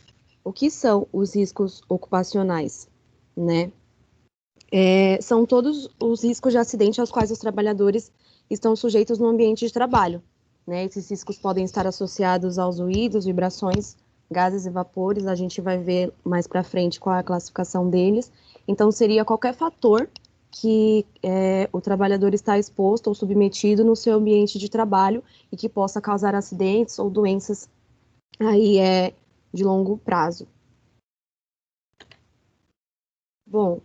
o que são os riscos ocupacionais, né? São todos os riscos de acidente aos quais os trabalhadores estão sujeitos no ambiente de trabalho, né? Esses riscos podem estar associados aos ruídos, vibrações, gases e vapores, a gente vai ver mais para frente qual é a classificação deles. Então, seria qualquer fator que o trabalhador está exposto ou submetido no seu ambiente de trabalho e que possa causar acidentes ou doenças aí de longo prazo. Bom,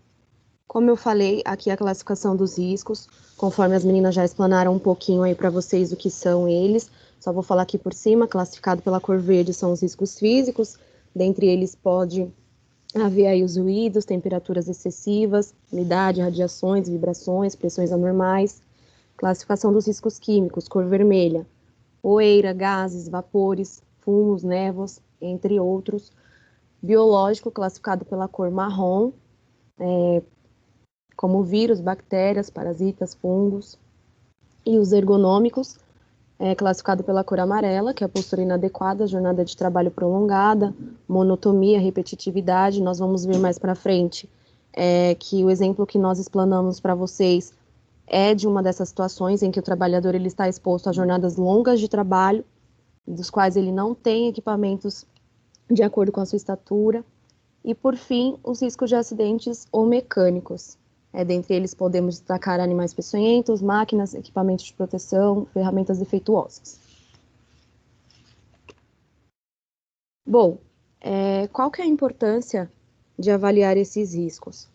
como eu falei, aqui a classificação dos riscos, conforme as meninas já explanaram um pouquinho aí para vocês o que são eles, Só vou falar aqui por cima. Classificado pela cor verde são os riscos físicos, dentre eles pode haver aí os ruídos, temperaturas excessivas, umidade, radiações, vibrações, pressões anormais. Classificação dos riscos químicos, cor vermelha, poeira, gases, vapores, fumos, névoas, entre outros. Biológico, classificado pela cor marrom, como vírus, bactérias, parasitas, fungos. E os ergonômicos, classificado pela cor amarela, que é a postura inadequada, jornada de trabalho prolongada, monotonia, repetitividade. Nós vamos ver mais para frente que o exemplo que nós explanamos para vocês é de uma dessas situações em que o trabalhador ele está exposto a jornadas longas de trabalho, dos quais ele não tem equipamentos de acordo com a sua estatura. E, por fim, os riscos de acidentes ou mecânicos. Dentre eles podemos destacar animais peçonhentos, máquinas, equipamentos de proteção, ferramentas defeituosas. Bom, qual que é a importância de avaliar esses riscos?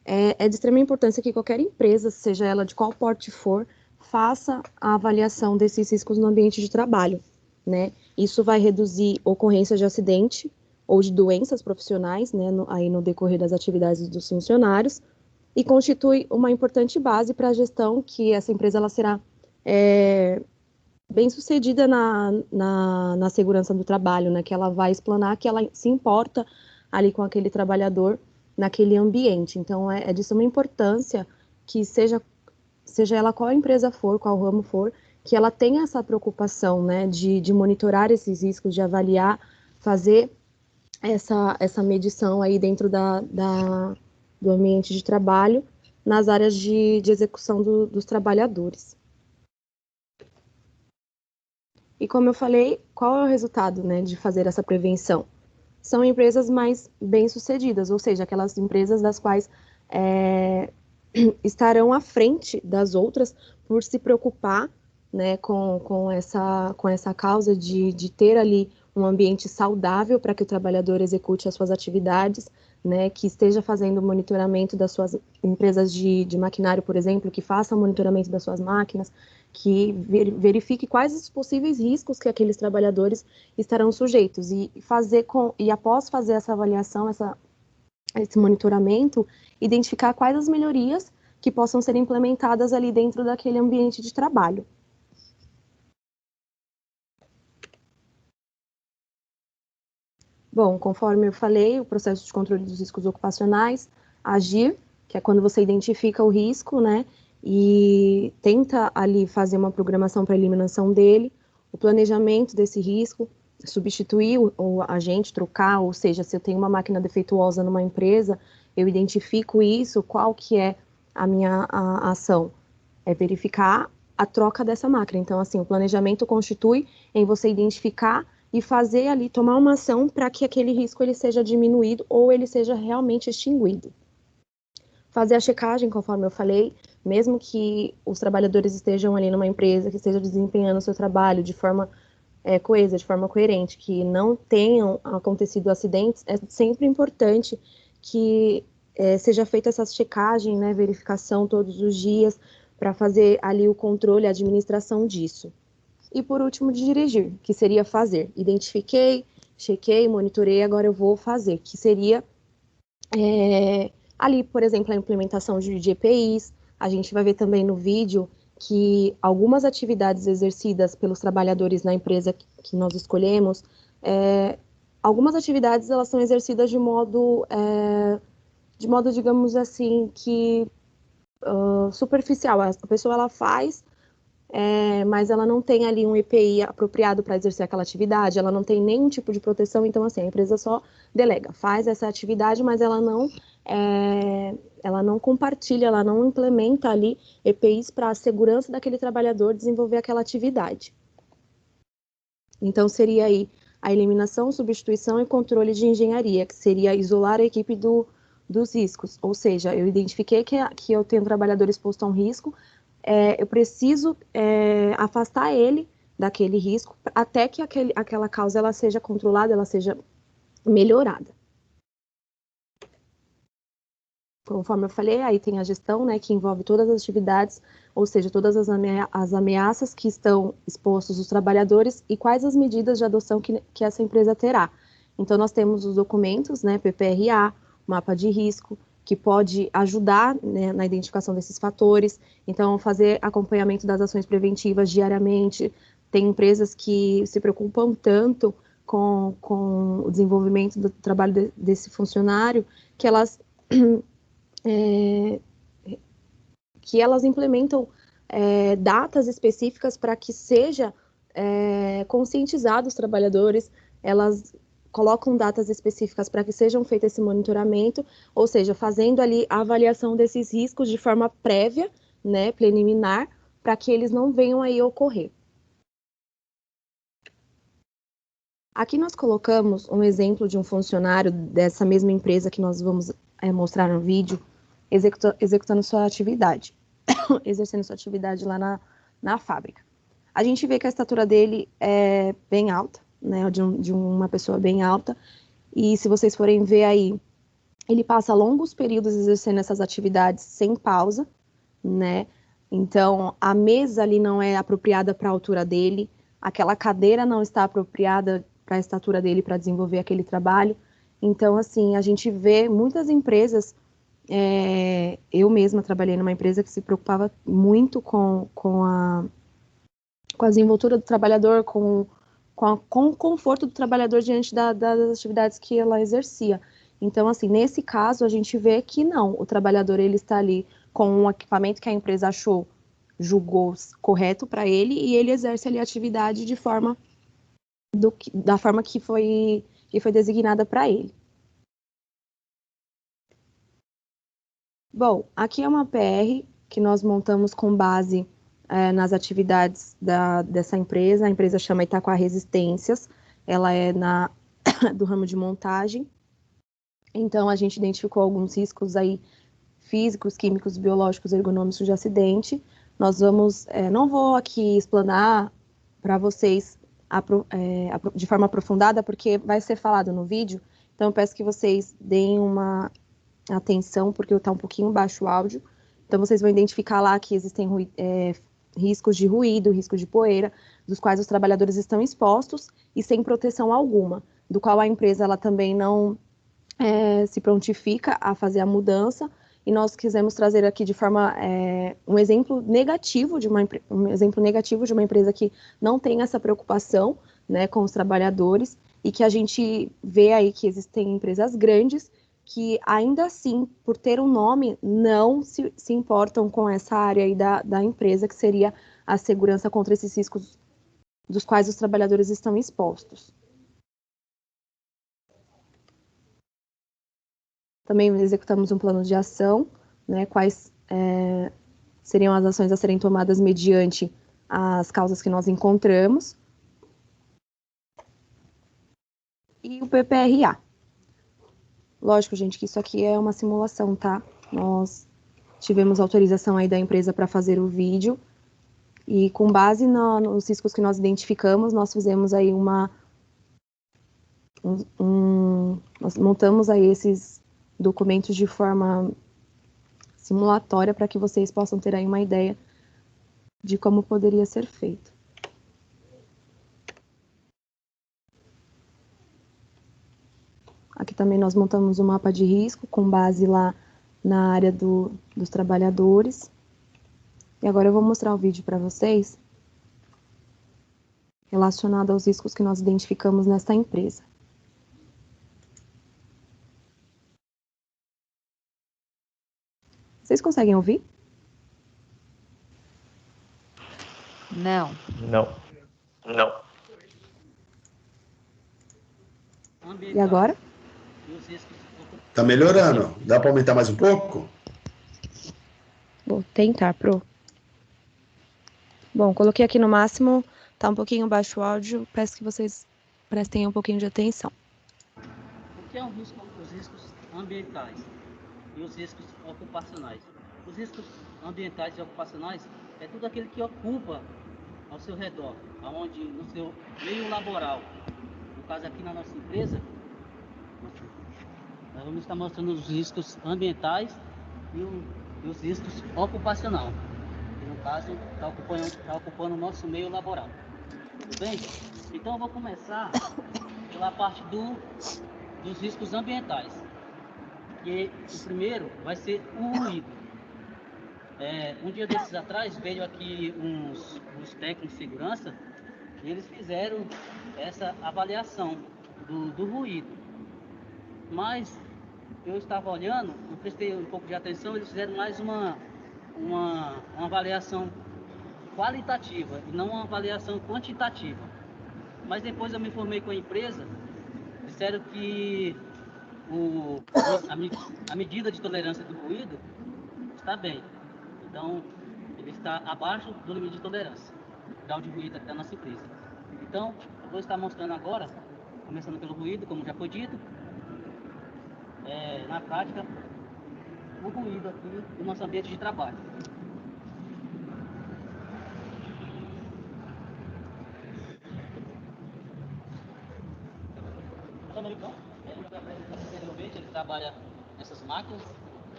É de extrema importância que qualquer empresa, seja ela de qual porte for, faça a avaliação desses riscos no ambiente de trabalho, né? Isso vai reduzir ocorrência de acidente ou de doenças profissionais, né, aí no decorrer das atividades dos funcionários, e constitui uma importante base para a gestão que essa empresa ela será bem sucedida na segurança do trabalho, né, que ela vai explanar que ela se importa ali com aquele trabalhador naquele ambiente. Então, é de suma importância que seja ela qual empresa for, qual ramo for, que ela tenha essa preocupação, né, de monitorar esses riscos, de avaliar, fazer essa medição aí dentro do ambiente de trabalho, nas áreas de execução dos trabalhadores. E como eu falei, qual é o resultado, né, de fazer essa prevenção? São empresas mais bem-sucedidas, ou seja, aquelas empresas das quais estarão à frente das outras por se preocupar, né, com essa causa de ter ali um ambiente saudável para que o trabalhador execute as suas atividades, né, que esteja fazendo o monitoramento das suas empresas de maquinário, por exemplo, que faça o monitoramento das suas máquinas, que verifique quais os possíveis riscos que aqueles trabalhadores estarão sujeitos e após fazer essa avaliação, esse monitoramento, identificar quais as melhorias que possam ser implementadas ali dentro daquele ambiente de trabalho. Bom, conforme eu falei, o processo de controle dos riscos ocupacionais, agir, que é quando você identifica o risco, né, e tenta ali fazer uma programação para eliminação dele, o planejamento desse risco, substituir o agente, trocar, ou seja, se eu tenho uma máquina defeituosa numa empresa, eu identifico isso, qual que é a minha ação? É verificar a troca dessa máquina. Então, assim, o planejamento constitui em você identificar e fazer ali, tomar uma ação para que aquele risco ele seja diminuído ou ele seja realmente extinguido. Fazer a checagem, conforme eu falei, mesmo que os trabalhadores estejam ali numa empresa que esteja desempenhando o seu trabalho de forma coesa, de forma coerente, que não tenham acontecido acidentes, é sempre importante que seja feita essa checagem, né, verificação todos os dias, para fazer ali o controle, a administração disso. E por último, de dirigir, que seria fazer. Identifiquei, chequei, monitorei, agora eu vou fazer, que seria ali, por exemplo, a implementação de EPIs. A gente vai ver também no vídeo que algumas atividades exercidas pelos trabalhadores na empresa que nós escolhemos, algumas atividades elas são exercidas de modo, digamos assim, que superficial. A pessoa ela faz, mas ela não tem ali um EPI apropriado para exercer aquela atividade, ela não tem nenhum tipo de proteção, então assim, a empresa só delega, faz essa atividade, mas ela não compartilha, ela não implementa ali EPIs para a segurança daquele trabalhador desenvolver aquela atividade. Então seria aí a eliminação, substituição e controle de engenharia, que seria isolar a equipe dos riscos, ou seja, eu identifiquei que eu tenho um trabalhador exposto a um risco, eu preciso afastar ele daquele risco até que aquela causa ela seja controlada, ela seja melhorada. Conforme eu falei, aí tem a gestão, né, que envolve todas as atividades, ou seja, todas as ameaças que estão expostos os trabalhadores e quais as medidas de adoção que essa empresa terá. Então, nós temos os documentos, né, PPRA, mapa de risco, que pode ajudar, né, na identificação desses fatores. Então, fazer acompanhamento das ações preventivas diariamente. Tem empresas que se preocupam tanto com o desenvolvimento do trabalho desse funcionário que elas implementam datas específicas para que seja conscientizado os trabalhadores, elas colocam datas específicas para que sejam feito esse monitoramento, ou seja, fazendo ali a avaliação desses riscos de forma prévia, né, preliminar, para que eles não venham aí ocorrer. Aqui nós colocamos um exemplo de um funcionário dessa mesma empresa que nós vamos mostrar no vídeo, executando sua atividade, exercendo sua atividade lá na fábrica. A gente vê que a estatura dele é bem alta, né, de uma pessoa bem alta, e se vocês forem ver aí, ele passa longos períodos exercendo essas atividades sem pausa, né, então a mesa ali não é apropriada para a altura dele, aquela cadeira não está apropriada para a estatura dele para desenvolver aquele trabalho. Então, assim, a gente vê muitas empresas, eu mesma trabalhei numa empresa que se preocupava muito com a desenvoltura do trabalhador, com o conforto do trabalhador diante das atividades que ela exercia. Então, assim, nesse caso, a gente vê que não, o trabalhador ele está ali com um equipamento que a empresa julgou correto para ele, e ele exerce ali a atividade da forma que foi designada para ele. Bom, aqui é uma PR que nós montamos com base nas atividades dessa empresa. A empresa chama Itaquá Resistências, ela é do ramo de montagem. Então, a gente identificou alguns riscos aí físicos, químicos, biológicos, ergonômicos de acidente. Nós vamos, não vou aqui explanar para vocês de forma aprofundada, porque vai ser falado no vídeo, então eu peço que vocês deem uma atenção, porque está um pouquinho baixo o áudio. Então, vocês vão identificar lá que existem riscos de ruído, risco de poeira, dos quais os trabalhadores estão expostos e sem proteção alguma, do qual a empresa ela também não se prontifica a fazer a mudança, e nós quisemos trazer aqui de forma um exemplo negativo de uma empresa que não tem essa preocupação, né, com os trabalhadores, e que a gente vê aí que existem empresas grandes que ainda assim, por ter um nome, não se importam com essa área aí da empresa, que seria a segurança contra esses riscos dos quais os trabalhadores estão expostos. Também executamos um plano de ação, né, quais seriam as ações a serem tomadas mediante as causas que nós encontramos. E o PPRA. Lógico, gente, que isso aqui é uma simulação, tá? Nós tivemos autorização aí da empresa para fazer o vídeo, e com base nos riscos que nós identificamos, nós fizemos aí nós montamos aí esses documentos de forma simulatória para que vocês possam ter aí uma ideia de como poderia ser feito. Aqui também nós montamos um mapa de risco com base lá na área dos trabalhadores. E agora eu vou mostrar o vídeo para vocês relacionado aos riscos que nós identificamos nesta empresa. Vocês conseguem ouvir? Não. Não. E agora? Tá melhorando. Dá para aumentar mais um pouco? Vou tentar, Pro. Bom, coloquei aqui no máximo, tá um pouquinho baixo o áudio, peço que vocês prestem um pouquinho de atenção. O que é os riscos ambientais e os riscos ocupacionais? Os riscos ambientais e ocupacionais é tudo aquele que ocupa ao seu redor, aonde no seu meio laboral. No caso aqui na nossa empresa, nós vamos estar mostrando os riscos ambientais e os riscos ocupacional, que no caso está ocupando o nosso meio laboral. Tudo bem? Então eu vou começar pela parte dos riscos ambientais. E o primeiro vai ser o ruído. Um dia desses atrás veio aqui uns técnicos de segurança e eles fizeram essa avaliação do ruído. Mas eu estava olhando, eu prestei um pouco de atenção, eles fizeram mais uma avaliação qualitativa e não uma avaliação quantitativa. Mas depois eu me informei com a empresa, disseram que a medida de tolerância do ruído está bem. Então, ele está abaixo do limite de tolerância, o grau de ruído aqui da nossa empresa. Então, eu vou estar mostrando agora, começando pelo ruído, como já foi dito, na prática, o ruído aqui do nosso ambiente de trabalho. Ele trabalha nessas máquinas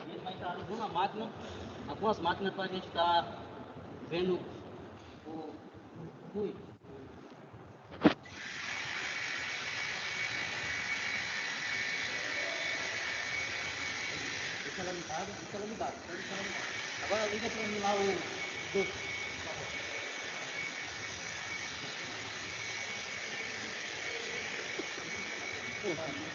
e ele vai entrar em algumas máquinas para a gente estar vendo o ruído. Deixa ela ligada. Agora liga para mim lá o duto, por favor.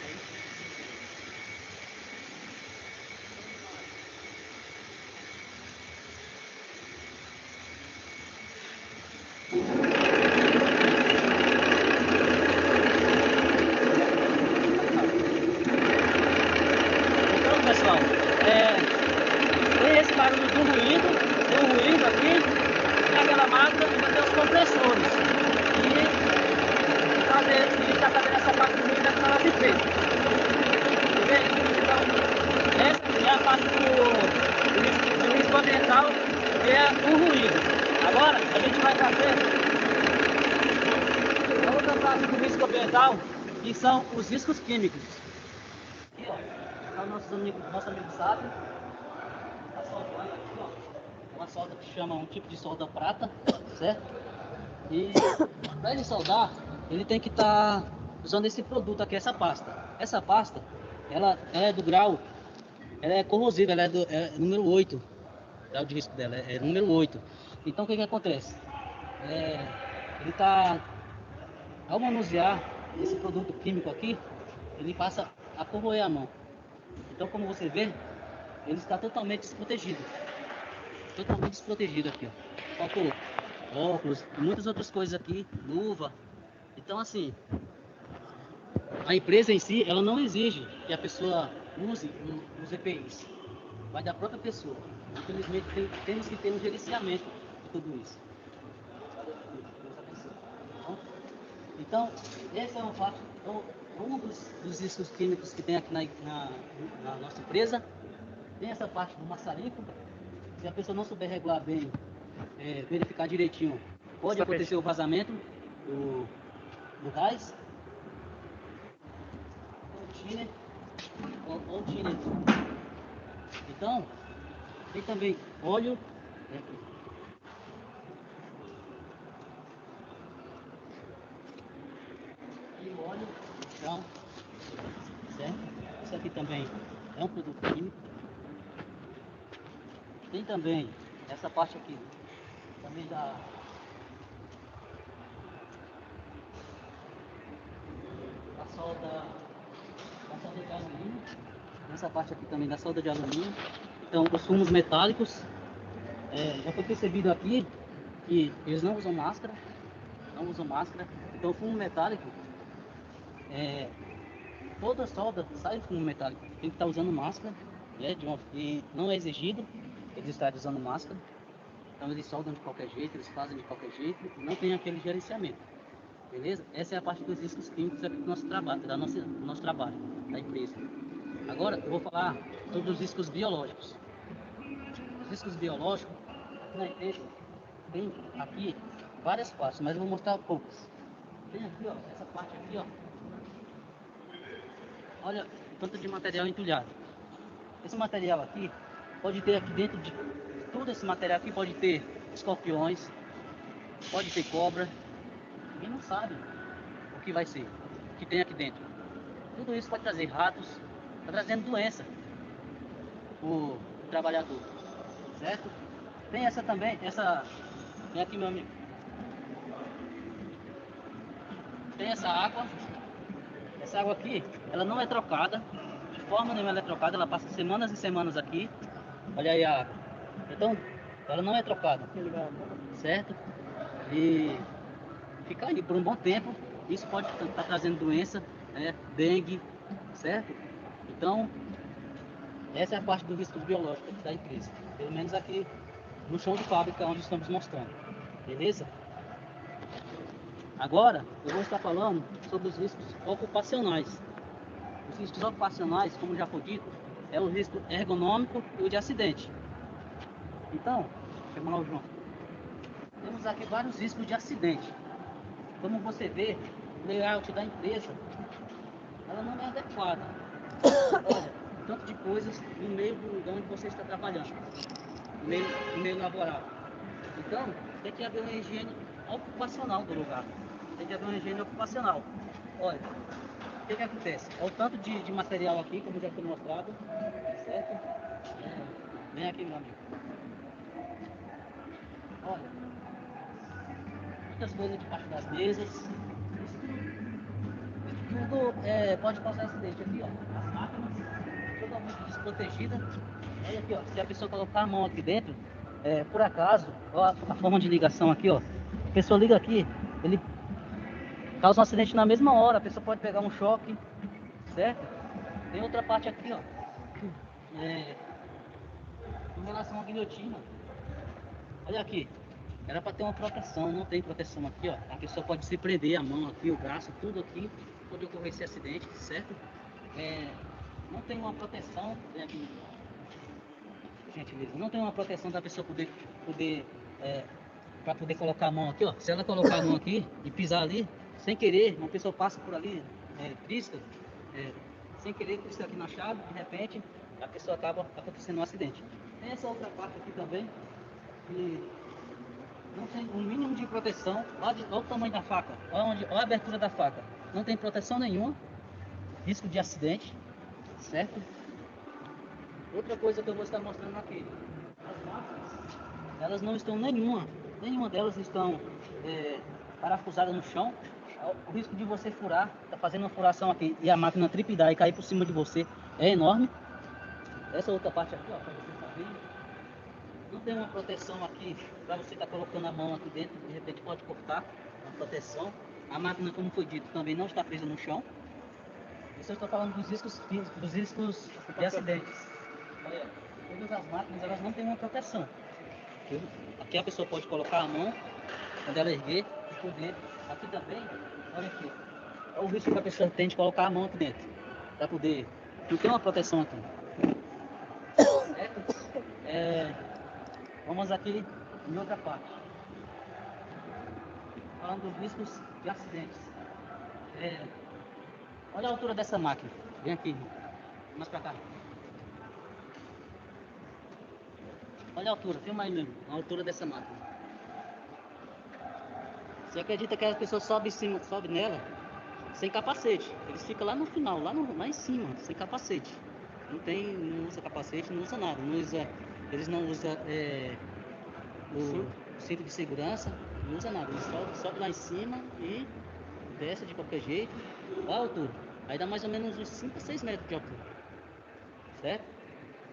Então, pessoal, tem esse barulho do ruído, tem um ruído aqui, e naquela máquina ainda tem os compressores. E está fazendo essa parte do ruído aqui na nossa empresa. Então, essa é a parte do risco ambiental, que é o ruído. Agora, a gente vai fazer a outra parte do risco ambiental, que são os riscos químicos. Aqui, ó, tá o nosso amigo sabe. Tá soldando aqui, ó. Uma solda que chama um tipo de solda prata, certo? E para ele soldar, ele tem que estar usando esse produto aqui, essa pasta. Essa pasta, ela é do grau, ela é corrosiva, ela é número 8. O grau de risco dela é número 8. Então o que acontece? Ele está, ao manusear esse produto químico aqui, ele passa a corroer a mão. Então, como você vê, ele está totalmente desprotegido. Totalmente desprotegido aqui, ó. Faltou óculos e muitas outras coisas aqui, luva. Então, assim, a empresa em si, ela não exige que a pessoa use os EPIs. Vai da própria pessoa. Infelizmente, temos que ter um gerenciamento de tudo isso. Então, essa é uma parte, um dos riscos químicos que tem aqui na nossa empresa. Tem essa parte do maçarico. Se a pessoa não souber regular bem, verificar direitinho, pode acontecer o vazamento do gás. O tiner. Então, tem também óleo. E o óleo, então, certo? Isso aqui também é um produto químico. Tem também essa parte aqui, também da solda de alumínio. Essa parte aqui também da solda de alumínio. Então, os fumos metálicos. Já foi percebido aqui que eles não usam máscara. Então, o fumo metálico, toda solda sai do fumo metálico. Tem que estar usando máscara, né? E não é exigido eles estarem usando máscara. Então, eles soldam de qualquer jeito, eles fazem de qualquer jeito e não tem aquele gerenciamento. Beleza? Essa é a parte dos riscos químicos do nosso trabalho, do nosso trabalho, da empresa. Agora, eu vou falar sobre os riscos biológicos. Os riscos biológicos, na empresa, tem aqui várias partes, mas eu vou mostrar poucas. Tem aqui, ó, essa parte aqui, ó. Olha o tanto de material entulhado. Esse material aqui, pode ter aqui dentro de todo esse material aqui, pode ter escorpiões, pode ter cobra. Ninguém não sabe o que vai ser, o que tem aqui dentro. Tudo isso pode trazer ratos, está trazendo doença o trabalhador, certo? Tem essa também, vem aqui meu amigo. Tem essa água aqui, ela não é trocada, de forma nenhuma ela é trocada, ela passa semanas e semanas aqui. Olha aí a água. Então, ela não é trocada, certo? E fica aí por um bom tempo, isso pode estar trazendo doença, né? Dengue, certo? Então, essa é a parte do risco biológico da empresa, pelo menos aqui no chão de fábrica onde estamos mostrando, beleza? Agora, eu vou estar falando sobre os riscos ocupacionais. Os riscos ocupacionais, como já foi dito, é o risco ergonômico e o de acidente. Então, chamar o João. Temos aqui vários riscos de acidente. Como você vê, o layout da empresa, ela não é adequada. Olha, tanto de coisas no meio do lugar onde você está trabalhando, no meio laboral. Então, tem que haver uma higiene ocupacional do lugar. Tem que haver uma higiene ocupacional. Olha, o que acontece? Olha o tanto de material aqui, como já foi mostrado, certo? Vem aqui, meu amigo. Olha, muitas coisas debaixo das mesas. Tudo pode causar acidente. Aqui, ó, as máquinas totalmente desprotegidas. Olha aqui, ó, se a pessoa colocar a mão aqui dentro, por acaso, ó, a forma de ligação aqui, ó, a pessoa liga aqui, ele causa um acidente na mesma hora, a pessoa pode pegar um choque, certo? Tem outra parte aqui, ó, com relação à guilhotina. Olha aqui, era para ter uma proteção, não tem proteção aqui, ó. A pessoa pode se prender a mão aqui, o braço, tudo aqui, pode ocorrer esse acidente, certo? Não tem uma proteção, aqui, gentileza, não tem uma proteção da pessoa para poder colocar a mão aqui, ó. Se ela colocar a mão aqui e pisar ali, sem querer, uma pessoa passa por ali, trisca, sem querer, trisca aqui na chave, de repente, a pessoa acaba acontecendo um acidente. Tem essa outra parte aqui também, que não tem um mínimo de proteção. Olha o tamanho da faca, olha a abertura da faca, não tem proteção nenhuma, risco de acidente, certo? Outra coisa que eu vou estar mostrando aqui, as máquinas, elas não estão nenhuma delas estão parafusadas no chão. O risco de você furar, tá fazendo uma furação aqui e a máquina tripidar e cair por cima de você é enorme. Essa outra parte aqui, ó, para você saber, não tem uma proteção aqui para você estar colocando a mão aqui dentro, de repente pode cortar uma proteção. A máquina, como foi dito, também não está presa no chão. Isso eu estou falando dos riscos físicos, dos riscos de acidentes. Olha, todas as máquinas elas não têm uma proteção. Aqui a pessoa pode colocar a mão quando ela erguer e poder. Aqui também, olha aqui, é o risco que a pessoa tem de colocar a mão aqui dentro para poder. Não tem uma proteção aqui. Vamos aqui em outra parte. Falando dos riscos de acidentes. Olha a altura dessa máquina. Vem aqui, mais para cá. Olha a altura, filma aí mesmo, a altura dessa máquina. Você acredita que as pessoas sobem nela sem capacete? Eles ficam lá no final, lá em cima, sem capacete. Não usa capacete, não usa nada. Eles não usam o cinto de segurança, não usa nada. Eles sobem lá em cima e desce de qualquer jeito. Olha a altura. Aí dá mais ou menos uns 5 a 6 metros de altura. Certo?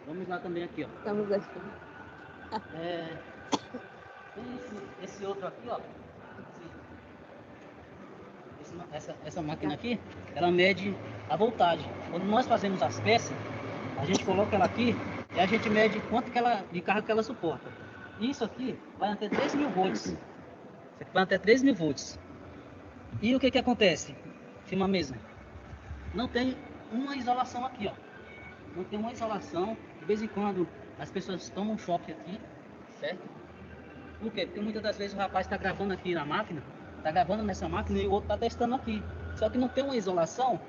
Vamos lá também aqui, ó. Estamos aqui. Tem esse outro aqui, ó. Essa máquina aqui, ela mede a voltagem. Quando nós fazemos as peças, a gente coloca ela aqui e a gente mede quanto de carga que ela suporta. Isso aqui vai até 3.000 volts. Isso aqui vai até 3.000 volts. E o que acontece? Filma mesmo. Não tem uma isolação aqui, ó. Não tem uma isolação. De vez em quando as pessoas tomam um choque aqui, certo? Por quê? Porque muitas das vezes o rapaz está gravando aqui na máquina, está gravando nessa máquina e o outro está testando aqui. Só que não tem uma isolação,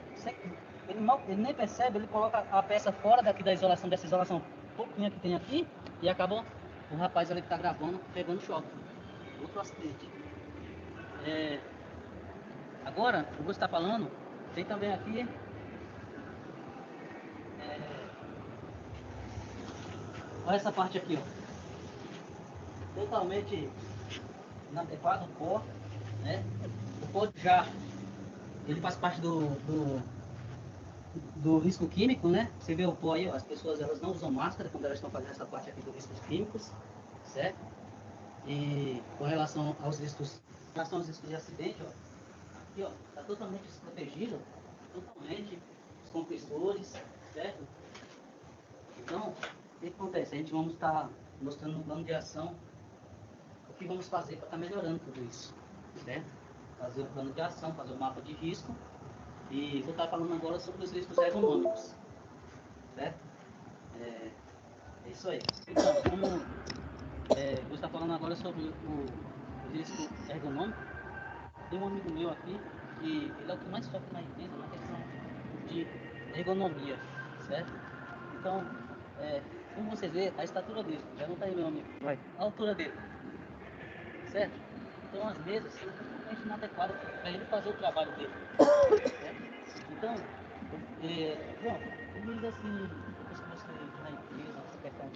ele nem percebe, ele coloca a peça fora daqui da isolação, dessa isolação pouquinho que tem aqui e acaba o rapaz ali que tá gravando pegando choque. Outro acidente. Agora, o que você está falando, tem também aqui olha essa parte aqui, ó. Totalmente inadequado o pó, né? O pó já, ele faz parte do risco químico, né? Você vê o pó aí, ó, as pessoas elas não usam máscara quando elas estão fazendo essa parte aqui dos riscos químicos, certo? E com relação aos riscos de acidente, ó, aqui, ó, tá totalmente desprotegido, totalmente os compressores, certo? Então, o que acontece? A gente vamos estar mostrando no plano de ação o que vamos fazer para estar melhorando tudo isso, certo? Fazer o plano de ação, fazer o mapa de risco e vou estar falando agora sobre os riscos ergonômicos, certo? É isso aí. Então, vou estar falando agora sobre o risco ergonômico. Tem um amigo meu aqui que ele é o que mais sofre na empresa na questão de ergonomia, certo? Então, como você vê, a estatura dele, já não está aí, meu amigo, a altura dele, certo? Então, às vezes, é totalmente inadequado para ele fazer o trabalho dele, certo? Então, comidas assim, depois que você entra na empresa, essa questão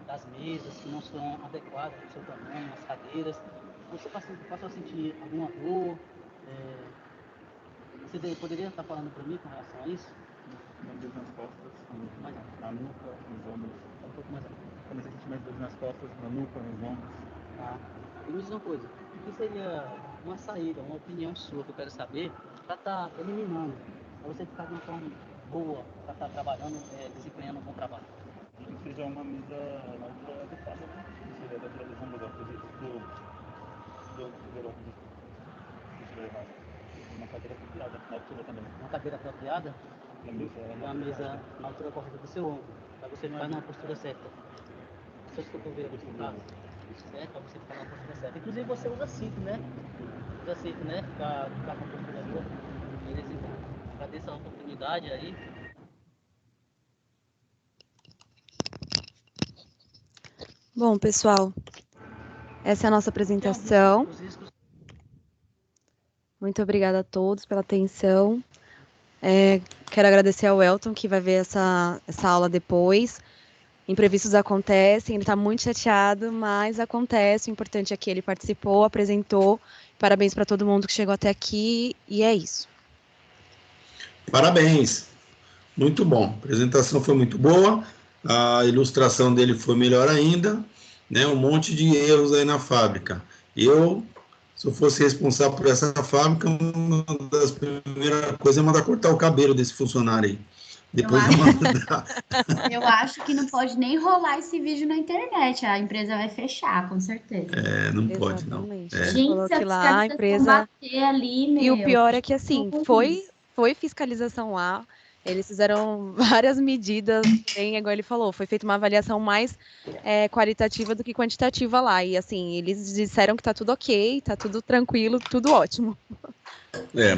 das mesas que não são adequadas para o seu tamanho, as cadeiras, você passou a sentir alguma dor? Você poderia estar falando para mim com relação a isso? Dores nas costas, na nuca, nos ombros. Um pouco mais alto. Comecei a sentir mais dores nas costas, na nuca, nos ombros. E me diz uma coisa, o que seria uma saída, uma opinião sua que eu quero saber, para estar eliminando, para você ficar de uma forma boa, para estar trabalhando, desempenhando um bom trabalho? Que seja uma mesa na altura adequada, né? Que seria da altura dos ombros, uma cadeira apropriada, na altura também. Uma cadeira apropriada? Uma mesa na altura correta do seu ombro, para você ficar numa postura certa. Seus cotovelos, no caso. Certo? Para você ficar na postura certa. Inclusive você usa cinto, né? Usa cinto, né? Para ficar com a postura boa. Beleza, então. Cadê essa oportunidade aí? Bom, pessoal, essa é a nossa apresentação. Muito obrigada a todos pela atenção. Quero agradecer ao Elton, que vai ver essa aula depois. Imprevistos acontecem, ele está muito chateado, mas acontece. O importante é que ele participou, apresentou. Parabéns para todo mundo que chegou até aqui, e é isso. Parabéns. Muito bom. A apresentação foi muito boa, a ilustração dele foi melhor ainda, né? Um monte de erros aí na fábrica. Se eu fosse responsável por essa fábrica, uma das primeiras coisas é mandar cortar o cabelo desse funcionário aí. Depois eu acho que não pode nem rolar esse vídeo na internet, a empresa vai fechar, com certeza. Não pode, não. Gente, se lá a empresa bater ali, meu... E o pior é que, assim, foi fiscalização lá, eles fizeram várias medidas, igual ele falou, foi feita uma avaliação mais qualitativa do que quantitativa lá, e assim, eles disseram que tá tudo ok, tá tudo tranquilo, tudo ótimo.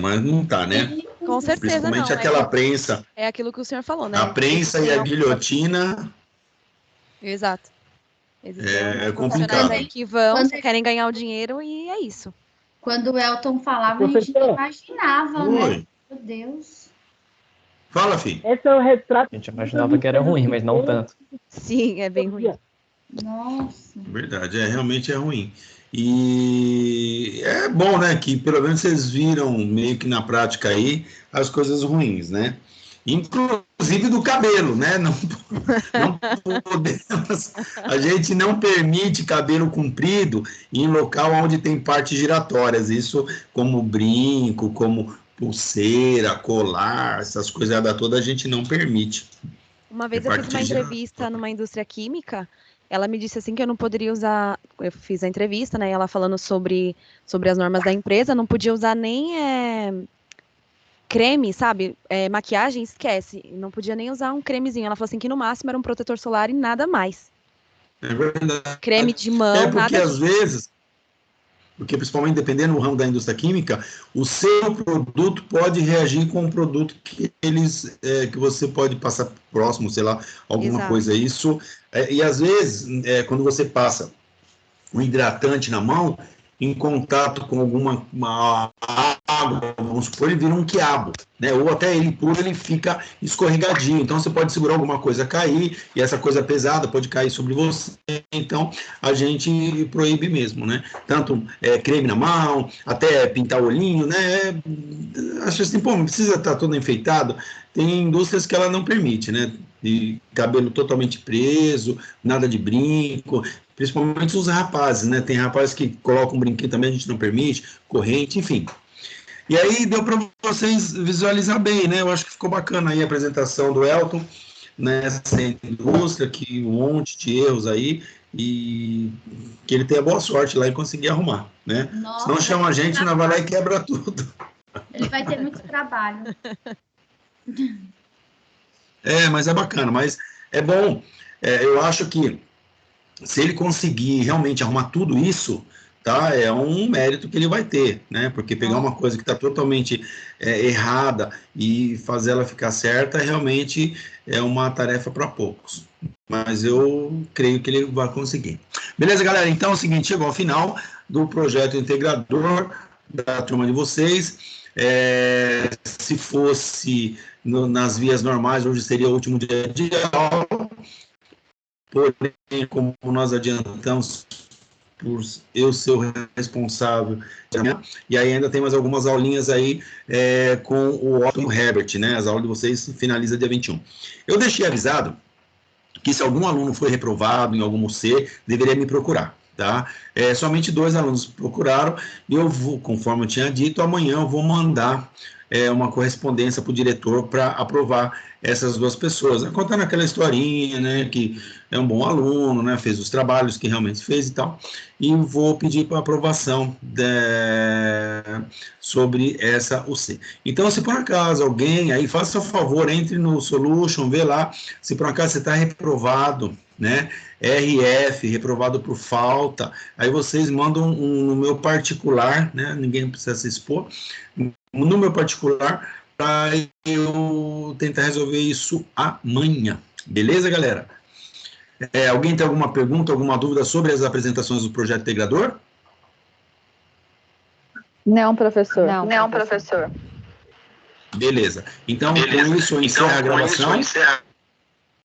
Mas não tá, né? Com certeza principalmente não. Aquela prensa. É aquilo que o senhor falou, né? A prensa e a guilhotina. Exato. É complicado. Que querem ganhar o dinheiro e é isso. Quando o Elton falava, a gente não imaginava, né? Meu Deus. Fala, filho. Esse é o retrato. A gente imaginava que era ruim, mas não tanto. Sim, é bem ruim. Nossa. Verdade, realmente é ruim. E é bom, né, que pelo menos vocês viram meio que na prática aí as coisas ruins, né? Inclusive do cabelo, né? Não podemos, a gente não permite cabelo comprido em local onde tem partes giratórias, isso como brinco, como pulseira, colar, essas coisas toda a gente não permite. Uma vez eu fiz uma entrevista numa indústria química, ela me disse assim que eu não poderia usar, eu fiz a entrevista, né, ela falando sobre as normas da empresa, não podia usar nem creme, sabe, maquiagem, esquece, não podia nem usar um cremezinho, ela falou assim que no máximo era um protetor solar e nada mais. É verdade. Creme de mão, porque nada às vezes, porque principalmente dependendo do ramo da indústria química, o seu produto pode reagir com um produto que que você pode passar próximo, sei lá, alguma Exato. coisa. Isso, e às vezes, quando você passa um hidratante na mão, em contato com alguma água, vamos supor, ele vira um quiabo, né? Ou até ele puro, ele fica escorregadinho. Então, você pode segurar alguma coisa, cair, e essa coisa pesada pode cair sobre você. Então, a gente proíbe mesmo, né? Tanto creme na mão, até pintar o olhinho, né? Acho assim, pô, não precisa estar todo enfeitado. Tem indústrias que ela não permite, né? De cabelo totalmente preso, nada de brinco, principalmente os rapazes, né? Tem rapazes que colocam um brinquinho também, a gente não permite, corrente, enfim. E aí deu para vocês visualizar bem, né? Eu acho que ficou bacana aí a apresentação do Elton nessa indústria, que um monte de erros aí, e que ele tenha boa sorte lá e conseguir arrumar, né? Nossa, se não chama a gente, não vai lá e quebra tudo. Ele vai ter muito trabalho. Mas é bacana, mas é bom. Eu acho que se ele conseguir realmente arrumar tudo isso, tá? É um mérito que ele vai ter, né? Porque pegar uma coisa que está totalmente errada e fazer ela ficar certa, realmente é uma tarefa para poucos. Mas eu creio que ele vai conseguir. Beleza, galera? Então é o seguinte, chegou ao final do projeto integrador da turma de vocês. Se fosse nas vias normais, hoje seria o último dia de aula. Porém, como nós adiantamos, por eu ser o responsável, e aí ainda tem mais algumas aulinhas aí com o Otto e o Herbert, né? As aulas de vocês finalizam dia 21. Eu deixei avisado que se algum aluno foi reprovado em algum C, deveria me procurar, tá? Somente 2 alunos procuraram, e eu vou, conforme eu tinha dito, amanhã eu vou mandar uma correspondência para o diretor para aprovar essas 2 pessoas, contando aquela historinha, né, que é um bom aluno, né, fez os trabalhos que realmente fez e tal, e vou pedir para aprovação sobre essa UC. Então, se por acaso alguém, aí faça o favor, entre no Solution, vê lá, se por acaso você está reprovado, né, RF, reprovado por falta, aí vocês mandam no meu particular, né, ninguém precisa se expor, no meu particular, para eu tentar resolver isso amanhã. Beleza, galera? Alguém tem alguma pergunta, alguma dúvida sobre as apresentações do projeto integrador? Não, professor. Não, professor. Beleza. Então, com isso, eu encerro a gravação.